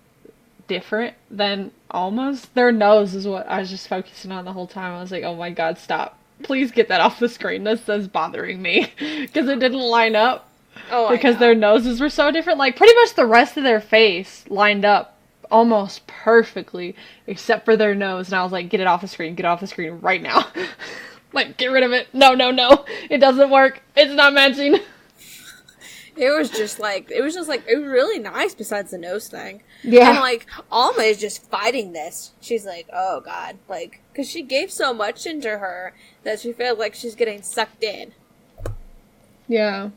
different than Alma's. Their nose is what I was just focusing on the whole time. I was like, oh my god, stop. Please get that off the screen. This is bothering me. Because it didn't line up. Oh, because their noses were so different. Like, pretty much the rest of their face lined up almost perfectly, except for their nose. And I was like, get it off the screen. Get it off the screen right now. Like, get rid of it. No, no, no. It doesn't work. It's not matching.
It was really nice besides the nose thing.
Yeah.
And, like, Alma is just fighting this. She's like, oh, God. Like, because she gave so much into her that she feels like she's getting sucked in.
Yeah.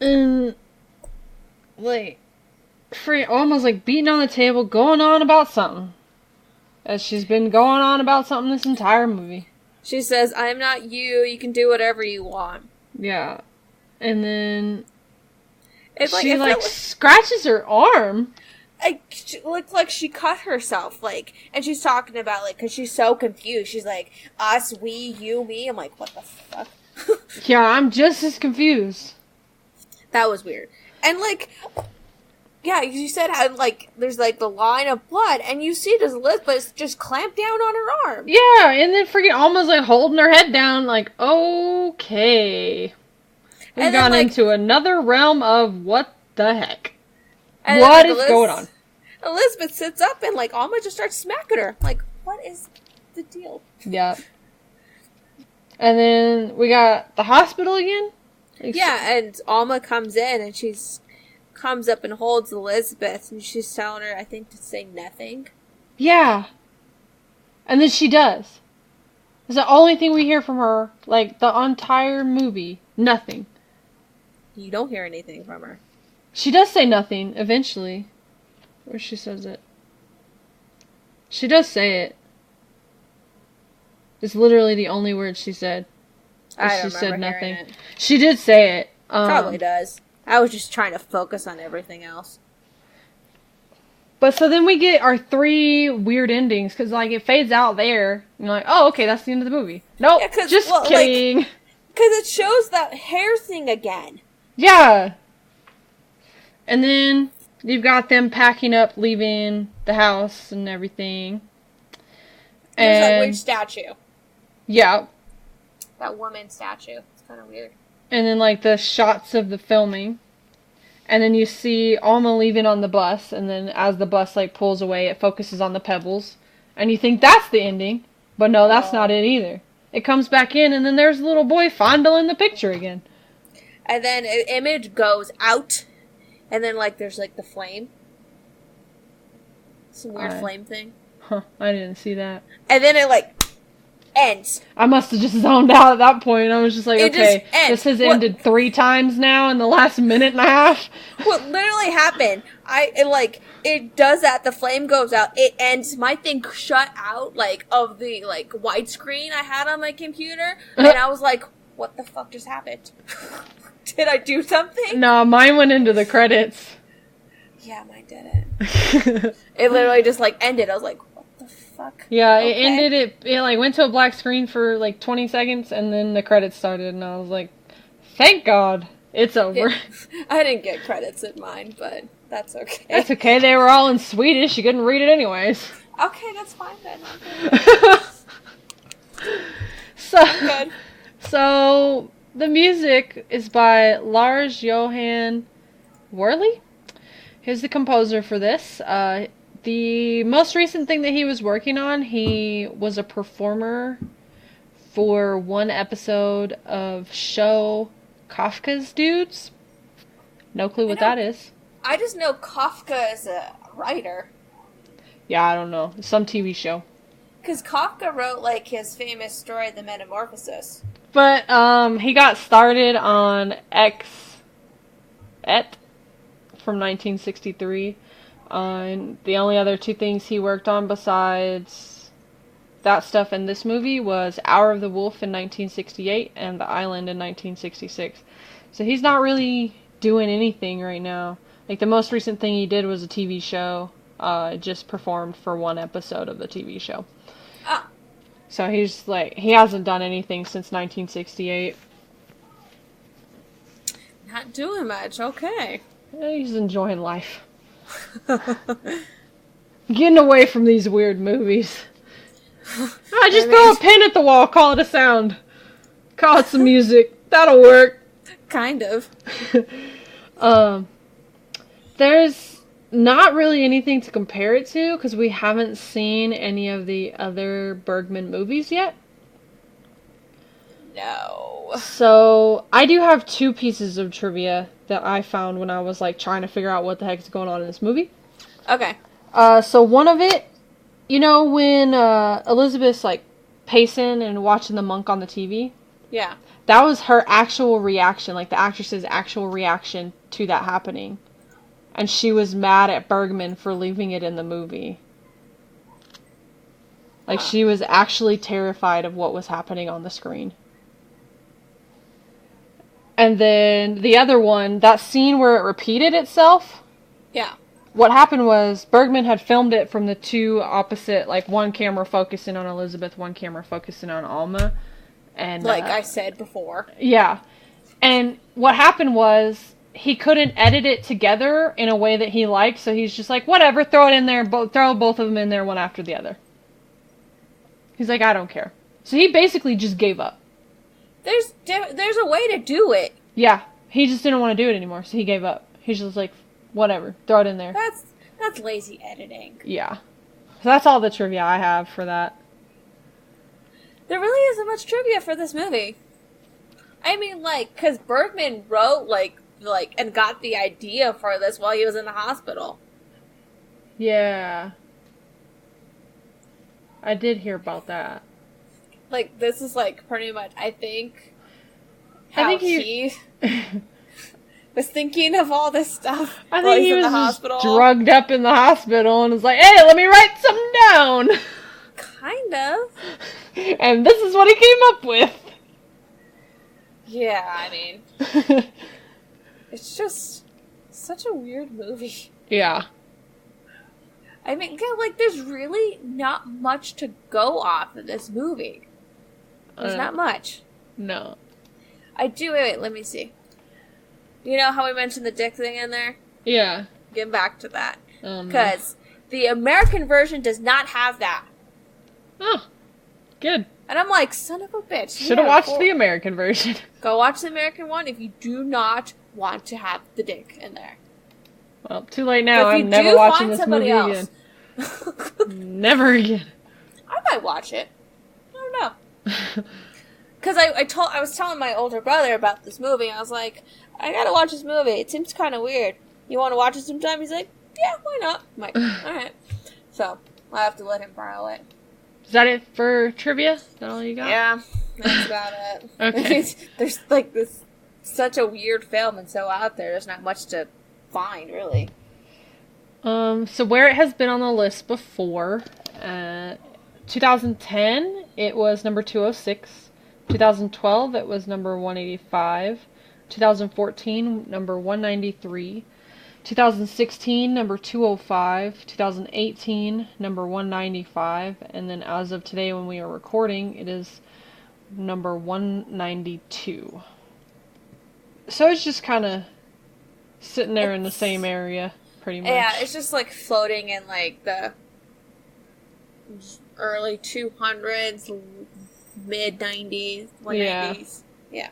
And, like, Alma's, like, beating on the table, going on about something. As she's been going on about something this entire movie.
She says, I'm not you. You can do whatever you want.
Yeah. And then
it's like,
she, like, scratches her arm.
It looked like she cut herself, like, and she's talking about, like, because she's so confused. She's like, us, we, you, me. I'm like, what the fuck?
Yeah, I'm just as confused.
That was weird. And, like, yeah, you said how, like, there's, like, the line of blood, and you see this Elizabeth just clamp down on her arm.
Yeah, and then freaking Alma's, like, holding her head down, like, okay. We've gone into another realm of what the heck. What is going on?
Elisabeth sits up, and, like, Alma just starts smacking her. Like, what is the deal?
Yeah. And then we got the hospital again.
Yeah, and Alma comes in, and she's comes up and holds Elizabeth, and she's telling her, I think, to say nothing.
Yeah. And then she does. It's the only thing we hear from her, like, the entire movie. Nothing.
You don't hear anything from her.
She does say nothing, eventually. Where she says it. She does say it. It's literally the only word she said.
I
She
don't
said
remember
nothing.
hearing it.
She did say it.
Probably does. I was just trying to focus on everything else.
But so then we get our 3 weird endings, because, like, it fades out there. And you're like, oh, okay, that's the end of the movie. Nope,
Yeah,
just kidding.
Because it shows that hair thing again.
Yeah. And then you've got them packing up, leaving the house and everything.
There's that
And
weird statue.
yeah.
That woman statue. It's kind of weird.
And then, like, the shots of the filming. And then you see Alma leaving on the bus. And then as the bus, like, pulls away, it focuses on the pebbles. And you think that's the ending. But no, that's not it either. It comes back in, and then there's a little boy fondling the picture again.
And then an image goes out. And then, like, there's, like, the flame. Some weird flame thing.
Huh, I didn't see that.
And then it, like, ends.
I must have just zoned out at that point. I was just like,
It
okay,
just ends.
this has ended 3 times now in the last minute and a half.
What literally happened, it does that, the flame goes out, it ends, my thing shut out, like, of the, like, widescreen I had on my computer, and I was like, what the fuck just happened? Did I do something?
No, mine went into the credits.
Yeah, mine didn't. It literally just, like, ended. I was like, what the fuck?
Yeah,
Okay.
it ended, it like, went to a black screen for, like, 20 seconds, and then the credits started, and I was like, thank God, it's over.
Yeah. I didn't get credits in mine, but that's okay.
That's okay, they were all in Swedish, you couldn't read it anyways.
Okay, that's fine then.
So, so, the music is by Lars Johan Worley. He's the composer for this. The most recent thing that he was working on, he was a performer for one episode of show Kafka's Dudes. No clue what that is.
I just know Kafka is a writer.
Yeah, I don't know. Some TV show.
Because Kafka wrote, like, his famous story, The Metamorphosis.
But, he got started on Et from 1963. And the only other 2 things he worked on besides that stuff in this movie was Hour of the Wolf in 1968 and The Island in 1966. So he's not really doing anything right now. Like, the most recent thing he did was a TV show. Just performed for 1 episode of the TV show.
Ah.
So he's like, he hasn't done anything since 1968.
Not doing much, okay.
He's enjoying life. Getting away from these weird movies. I just throw a pin at the wall, call it a sound. Call it some music. That'll work.
Kind of.
There's not really anything to compare it to, because we haven't seen any of the other Bergman movies yet.
No.
So, I do have 2 pieces of trivia that I found when I was, like, trying to figure out what the heck is going on in this movie.
Okay.
So one of it, you know when Elizabeth's, like, pacing and watching the monk on the TV?
Yeah.
That was her actual reaction, like, the actress's actual reaction to that happening. And she was mad at Bergman for leaving it in the movie. Like, she was actually terrified of what was happening on the screen. And then the other one, that scene where it repeated itself.
Yeah.
What happened was Bergman had filmed it from the 2 opposite, like, one camera focusing on Elizabeth, one camera focusing on Alma. And
Like I said before.
Yeah. And what happened was he couldn't edit it together in a way that he liked, so he's just like, whatever, throw it in there, throw both of them in there one after the other. He's like, I don't care. So he basically just gave up.
There's a way to do it.
Yeah. He just didn't want to do it anymore, so he gave up. He's just like, whatever, throw it in there.
That's lazy editing.
Yeah. So that's all the trivia I have for that.
There really isn't much trivia for this movie. I mean, like, because Bergman wrote, like, like, and got the idea for this while he was in the hospital.
Yeah. I did hear about that.
Like, this is, like, pretty much, I think he was thinking of all this stuff
I
while
think
he's
he
in
was
the
just
hospital.
drugged up in the hospital and was like, hey, let me write some down.
Kind of.
And this is what he came up with.
Yeah, I mean, it's just such a weird movie.
Yeah.
I mean, yeah, like, there's really not much to go off of this movie. There's not much.
No.
Wait, let me see. You know how we mentioned the dick thing in there?
Yeah.
Get back to that.
No.
Because the American version does not have that.
Oh, good.
And I'm like, son of a bitch.
Should have watched the American version.
Go watch the American one if you do not want to have the dick in there.
Well, too late now. I'm never watching this movie again. Never again.
I might watch it. I don't know. Because I was telling my older brother about this movie. I was like, I gotta watch this movie. It seems kind of weird. You want to watch it sometime? He's like, yeah, why not? I'm like, alright. So, I'll have to let him borrow it.
Is that it for trivia? Is that all you got?
Yeah, that's about it.
Okay.
There's like this, such a weird film and so out there. There's not much to find, really.
So where it has been on the list before, 2010, it was number 206. 2012, it was number 185. 2014, number 193. 2016, number 205. 2018, number 195. And then as of today when we are recording, it is number 192. So it's just kind of sitting there in the same area, pretty much.
Yeah, it's just like floating in like the early 200s, mid 90s, 190s. Yeah.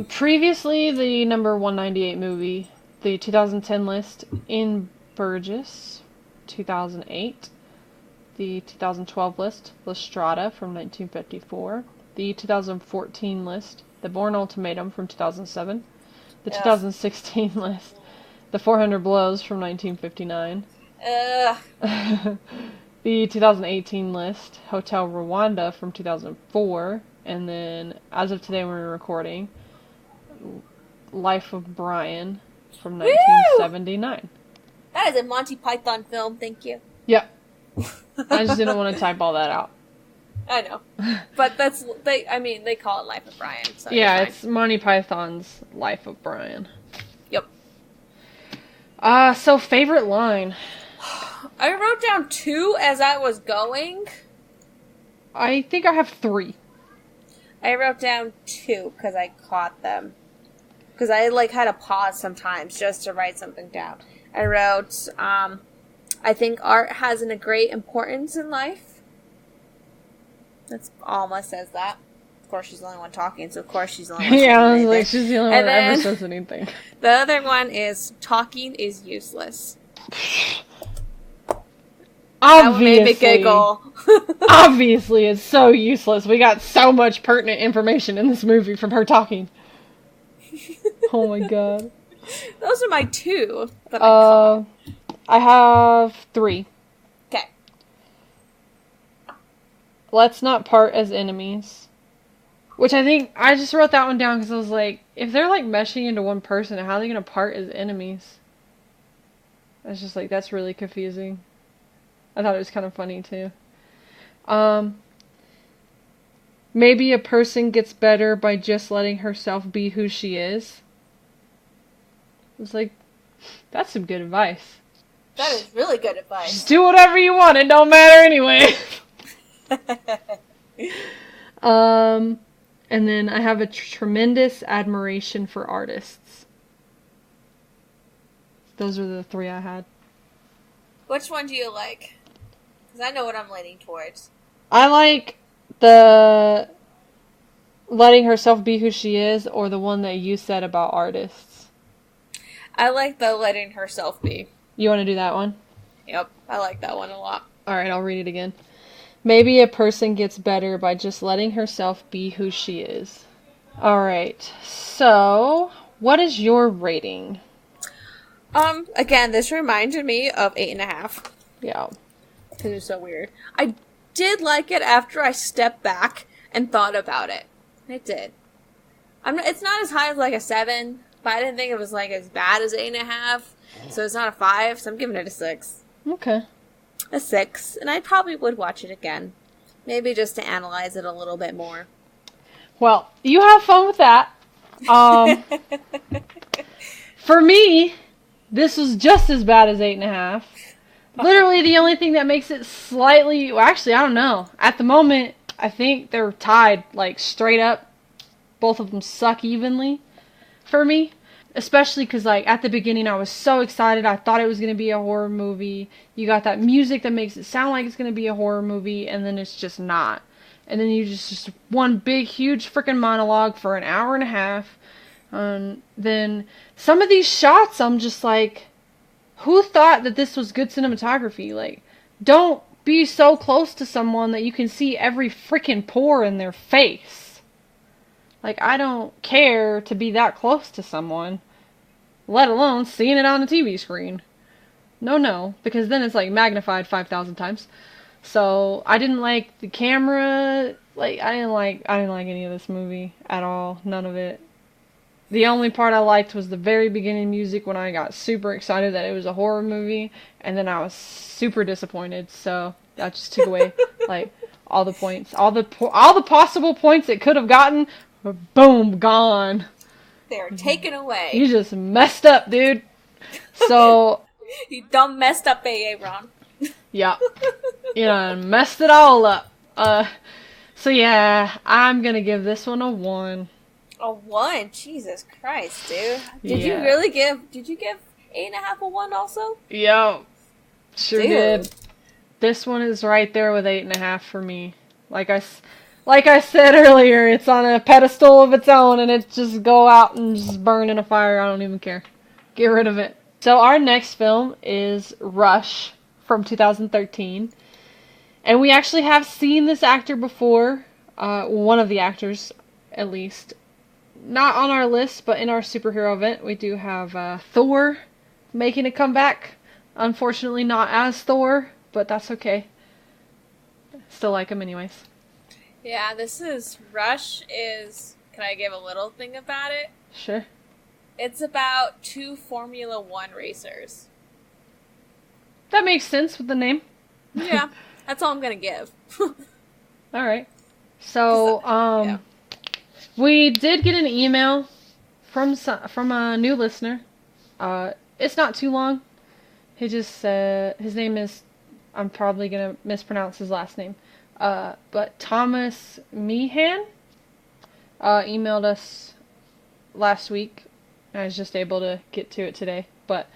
Previously, the number 198 movie, the 2010 list, In Burgess, 2008. The 2012 list, La Strada from 1954. The 2014 list, The Bourne Ultimatum from 2007. The 2016 list, The 400 Blows from 1959. The 2018 list, Hotel Rwanda from 2004. And then, as of today when we're recording, Life of Brian from 1979.
That is a Monty Python film, thank you.
Yep. I just didn't want to type all that out.
I know. But they call it Life of Brian. So
yeah, it's Monty Python's Life of Brian.
Yep.
So favorite line.
I wrote down 2 as I was going.
I think I have 3.
I wrote down 2 because I caught them. Because I had to pause sometimes just to write something down. I wrote, I think art has a great importance in life. That's Alma says that. Of course, she's the only one talking, so of course she's the only one
yeah, I was
anything.
like, she's the only one that ever says anything.
The other one is, talking is useless.
Obviously.
That made me giggle.
Obviously, it's so useless. We got so much pertinent information in this movie from her talking. Oh my god.
Those are my 2 that I caught.
I have 3.
Okay.
Let's not part as enemies. Which I think, I just wrote that one down because I was like, if they're meshing into one person, how are they going to part as enemies? I was just like, that's really confusing. I thought it was kind of funny too. Maybe a person gets better by just letting herself be who she is. I was like, that's some good advice.
That is really good advice.
Just do whatever you want, it don't matter anyway. And then I have a tremendous admiration for artists. Those are the 3 I had.
Which one do you like? Because I know what I'm leaning towards.
I like the letting herself be who she is, or the one that you said about artists.
I like the letting herself be.
You want to do that one?
Yep, I like that one a lot.
Alright, I'll read it again. Maybe a person gets better by just letting herself be who she is. Alright, so what is your rating?
Again, this reminded me of 8.5.
Yeah.
Because it's so weird. I did like it after I stepped back and thought about it. It did. It's not as high as like a 7, but I didn't think it was like as bad as 8.5. So it's not a 5, so I'm giving it a 6.
Okay.
A 6. And I probably would watch it again. Maybe just to analyze it a little bit more.
Well, you have fun with that. For me, this was just as bad as 8.5. Literally, the only thing that makes it slightly... Well, actually, I don't know. At the moment, I think they're tied, like, straight up. Both of them suck evenly for me. Especially because, like, at the beginning, I was so excited. I thought it was going to be a horror movie. You got that music that makes it sound like it's going to be a horror movie, and then it's just not. And then you just one big, huge freaking monologue for an hour and a half. Then some of these shots, I'm just like, who thought that this was good cinematography? Like, don't be so close to someone that you can see every freaking pore in their face. Like, I don't care to be that close to someone, let alone seeing it on the TV screen. No, because then it's like magnified 5,000 times. So I didn't like the camera. Like, I didn't like any of this movie at all. None of it. The only part I liked was the very beginning music when I got super excited that it was a horror movie, and then I was super disappointed. So that just took away like all the points, all the possible points it could have gotten. Boom, gone.
They're taken away.
You just messed up, dude. So
you done messed up, Ron.
Yeah. You know, messed it all up. So yeah, I'm gonna give this one a 1.
A 1? Jesus Christ, dude. Did you give 8.5 a 1 also?
Yo. Sure
Dude.
did. This one is right there with 8.5 for me. Like I said earlier, it's on a pedestal of its own, and it just go out and just burn in a fire. I don't even care. Get rid of it. So our next film is Rush from 2013. And we actually have seen this actor before. One of the actors, at least. Not on our list, but in our superhero event, we do have Thor making a comeback. Unfortunately, not as Thor, but that's okay. Still like him anyways.
Yeah, Rush is... Can I give a little thing about it?
Sure.
It's about 2 Formula 1 racers.
That makes sense with the name.
Yeah, that's all I'm gonna give.
Alright. So,
yeah.
We did get an email from a new listener. It's not too long. He just said, his name is, I'm probably gonna mispronounce his last name. But Thomas Meehan emailed us last week. I was just able to get to it today. But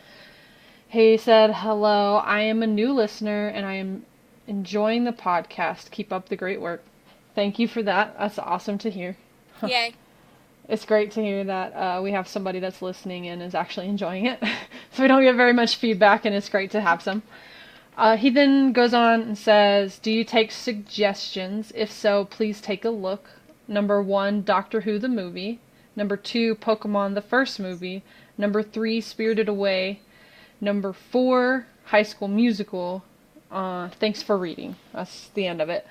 he said, "Hello, I am a new listener and I am enjoying the podcast. Keep up the great work." Thank you for that. That's awesome to hear.
Yay.
It's great to hear that we have somebody that's listening and is actually enjoying it. So we don't get very much feedback, and it's great to have some. He then goes on and says, "Do you take suggestions? If so, please take a look. Number 1, Doctor Who the movie. Number 2, Pokemon the first movie. Number 3, Spirited Away. Number 4, High School Musical. Thanks for reading." That's the end of it.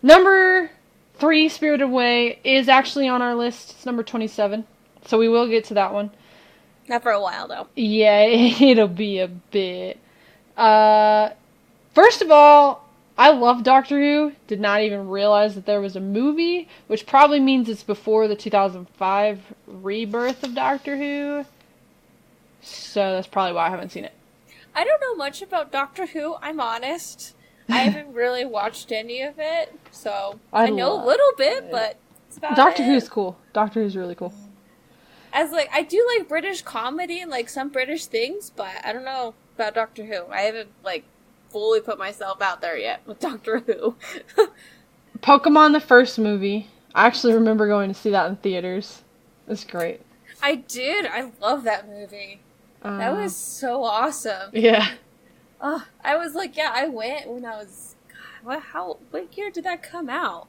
Number 3, Spirited Away, is actually on our list. It's number 27. So we will get to that one.
Not for a while, though.
Yeah, it'll be a bit. First of all, I love Doctor Who. Did not even realize that there was a movie, which probably means it's before the 2005 rebirth of Doctor Who. So that's probably why I haven't seen it.
I don't know much about Doctor Who, I'm honest. I haven't really watched any of it, so I know a little bit, but it's about
Doctor
it.
Who's cool. Doctor Who's really cool.
I do like British comedy and like some British things, but I don't know about Doctor Who. I haven't fully put myself out there yet with Doctor Who.
Pokemon the first movie. I actually remember going to see that in theaters. It's great.
I did. I love that movie. That was so awesome.
Yeah.
I was I went when I was, God, what year did that come out?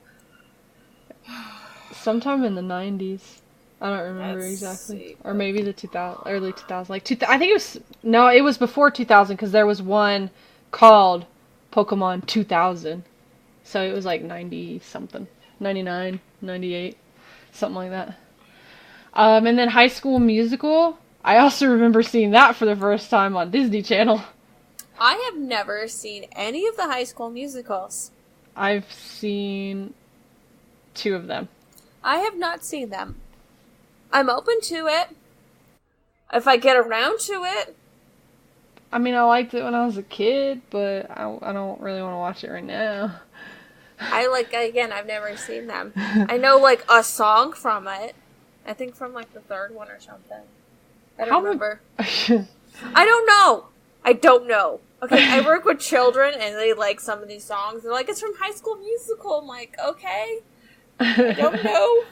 Sometime in the 90s. I don't remember
Let's
exactly.
see.
Or maybe the 2000, early 2000s. Like, I think it was, no, it was before 2000 because there was one called Pokemon 2000. So it was like 90 something. 99, 98, something like that. And then High School Musical. I also remember seeing that for the first time on Disney Channel.
I have never seen any of the High School Musicals.
I've seen 2 of them.
I have not seen them. I'm open to it. If I get around to it.
I mean, I liked it when I was a kid, but I don't really want to watch it right now.
Again, I've never seen them. I know, like, a song from it. I think from, like, the third one or something. I don't remember. I don't know. I don't know. Okay, I work with children, and they like some of these songs. They're like, it's from High School Musical. I'm like, okay. I don't know.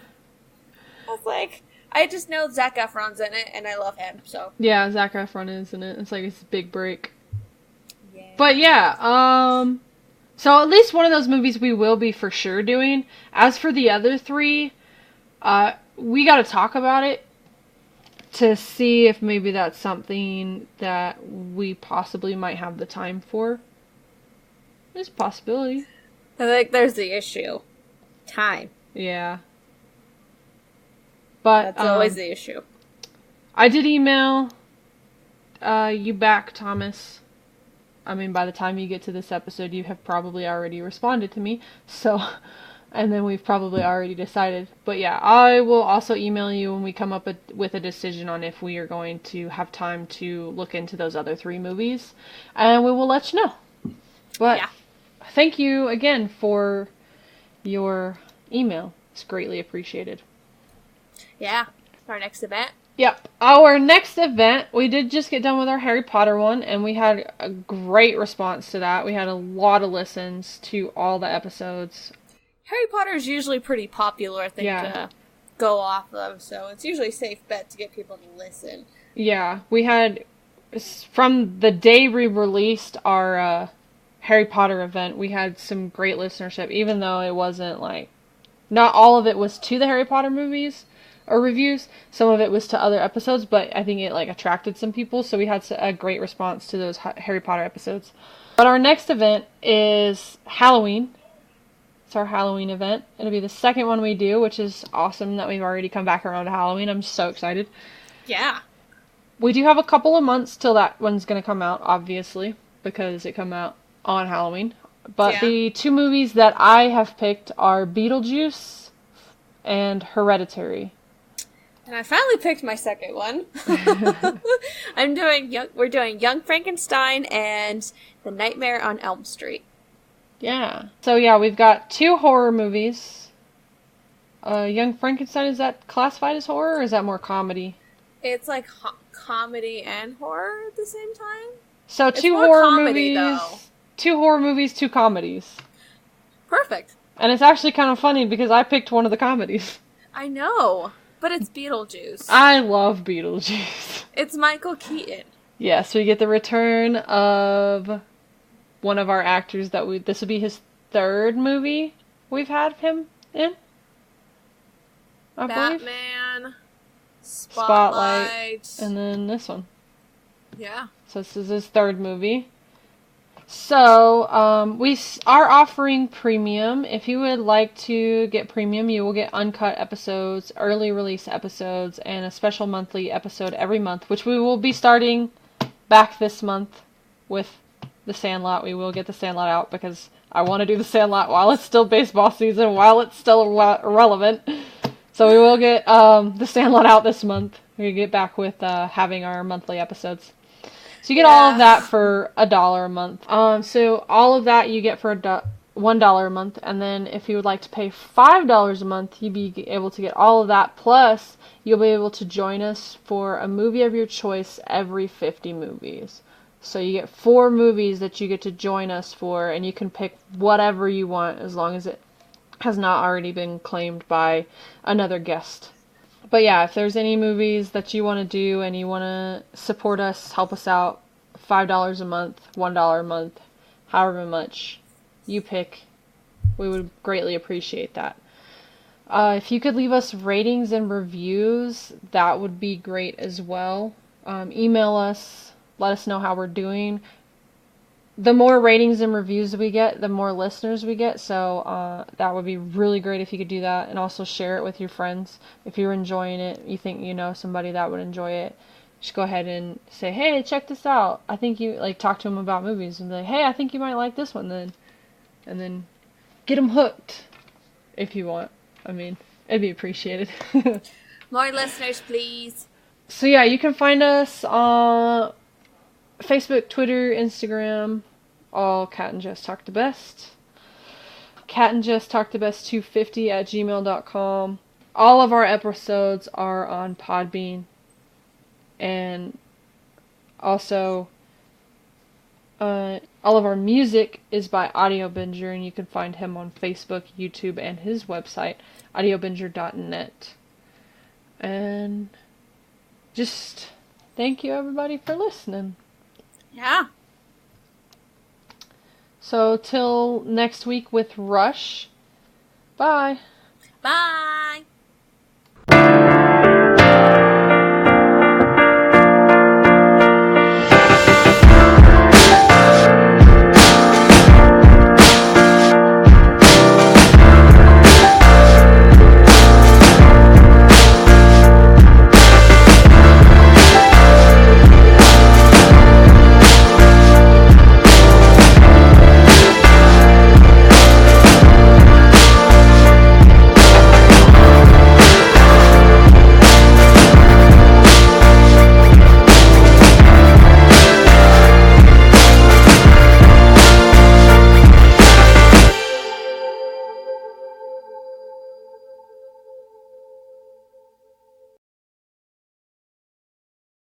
I was like, I just know Zac Efron's in it, and I love him, so.
Yeah, Zac Efron is in it. It's like his big break.
Yeah.
But yeah, so at least one of those movies we will be for sure doing. As for the other 3, we gotta talk about it to see if maybe that's something that we possibly might have the time for. There's a possibility.
I think there's the issue. Time.
Yeah. But
that's always the issue.
I did email you back, Thomas. I mean, by the time you get to this episode, you have probably already responded to me. So, and then we've probably already decided. But yeah, I will also email you when we come up with a decision on if we are going to have time to look into those other 3 movies. And we will let you know. But yeah. Thank you again for your email. It's greatly appreciated.
Yeah. Our next event.
Yep. Our next event, we did just get done with our Harry Potter one, and we had a great response to that. We had a lot of listens to all the episodes.
Harry Potter is usually pretty popular thing to go off of, so it's usually a safe bet to get people to listen.
Yeah. We had, from the day we released our Harry Potter event, we had some great listenership, even though it wasn't like, not all of it was to the Harry Potter movies or reviews. Some of it was to other episodes, but I think it like attracted some people, so we had a great response to those Harry Potter episodes. But our next event is Halloween. It's our Halloween event. It'll be the second one we do, which is awesome that we've already come back around to Halloween. I'm so excited.
Yeah.
We do have a couple of months till that one's going to come out, obviously, because it come out on Halloween. But the 2 movies that I have picked are Beetlejuice and Hereditary.
And I finally picked my second one. We're doing Young Frankenstein and The Nightmare on Elm Street.
Yeah. So yeah, we've got 2 horror movies. Young Frankenstein, is that classified as horror, or is that more comedy?
It's like comedy and horror at the same time.
So
it's
2 horror movies, though. 2 horror movies, 2 comedies.
Perfect.
And it's actually kind of funny because I picked one of the comedies.
I know, but it's Beetlejuice.
I love Beetlejuice.
It's Michael Keaton.
Yes, we get the return of one of our actors this will be his 3rd movie we've had him in. I believe.
Batman, Spotlight,
and then this one.
Yeah.
So this is his 3rd movie. So, we are offering premium. If you would like to get premium, you will get uncut episodes, early release episodes, and a special monthly episode every month, which we will be starting back this month with The Sandlot. We will get The Sandlot out because I want to do The Sandlot while it's still baseball season, while it's still relevant. So we will get The Sandlot out this month. We get back with having our monthly episodes. So you get all of that for $1 a month. So all of that you get for $1 a month, and then if you would like to pay $5 a month, you'll be able to get all of that. Plus, you'll be able to join us for a movie of your choice every 50 movies. So you get 4 movies that you get to join us for, and you can pick whatever you want as long as it has not already been claimed by another guest. But yeah, if there's any movies that you want to do and you want to support us, help us out, $5 a month, $1 a month, however much you pick, we would greatly appreciate that. If you could leave us ratings and reviews, that would be great as well. Email us, let us know how we're doing. The more ratings and reviews we get, the more listeners we get, so that would be really great if you could do that. And also share it with your friends. If you're enjoying it, you think you know somebody that would enjoy it, just go ahead and say, hey, check this out. I think you, like, talk to them about movies and be like, hey, I think you might like this one then. And then get them hooked if you want. I mean, it'd be appreciated.
More listeners, please.
So yeah, you can find us on Facebook, Twitter, Instagram, all Cat and Jess Talk the Best. Cat and Jess Talk the Best 250 at gmail.com. All of our episodes are on Podbean. And also, all of our music is by Audio Binger, and you can find him on Facebook, YouTube, and his website, audiobinger.net. And just thank you, everybody, for listening.
Yeah.
So, till next week with Rush. Bye.
Bye.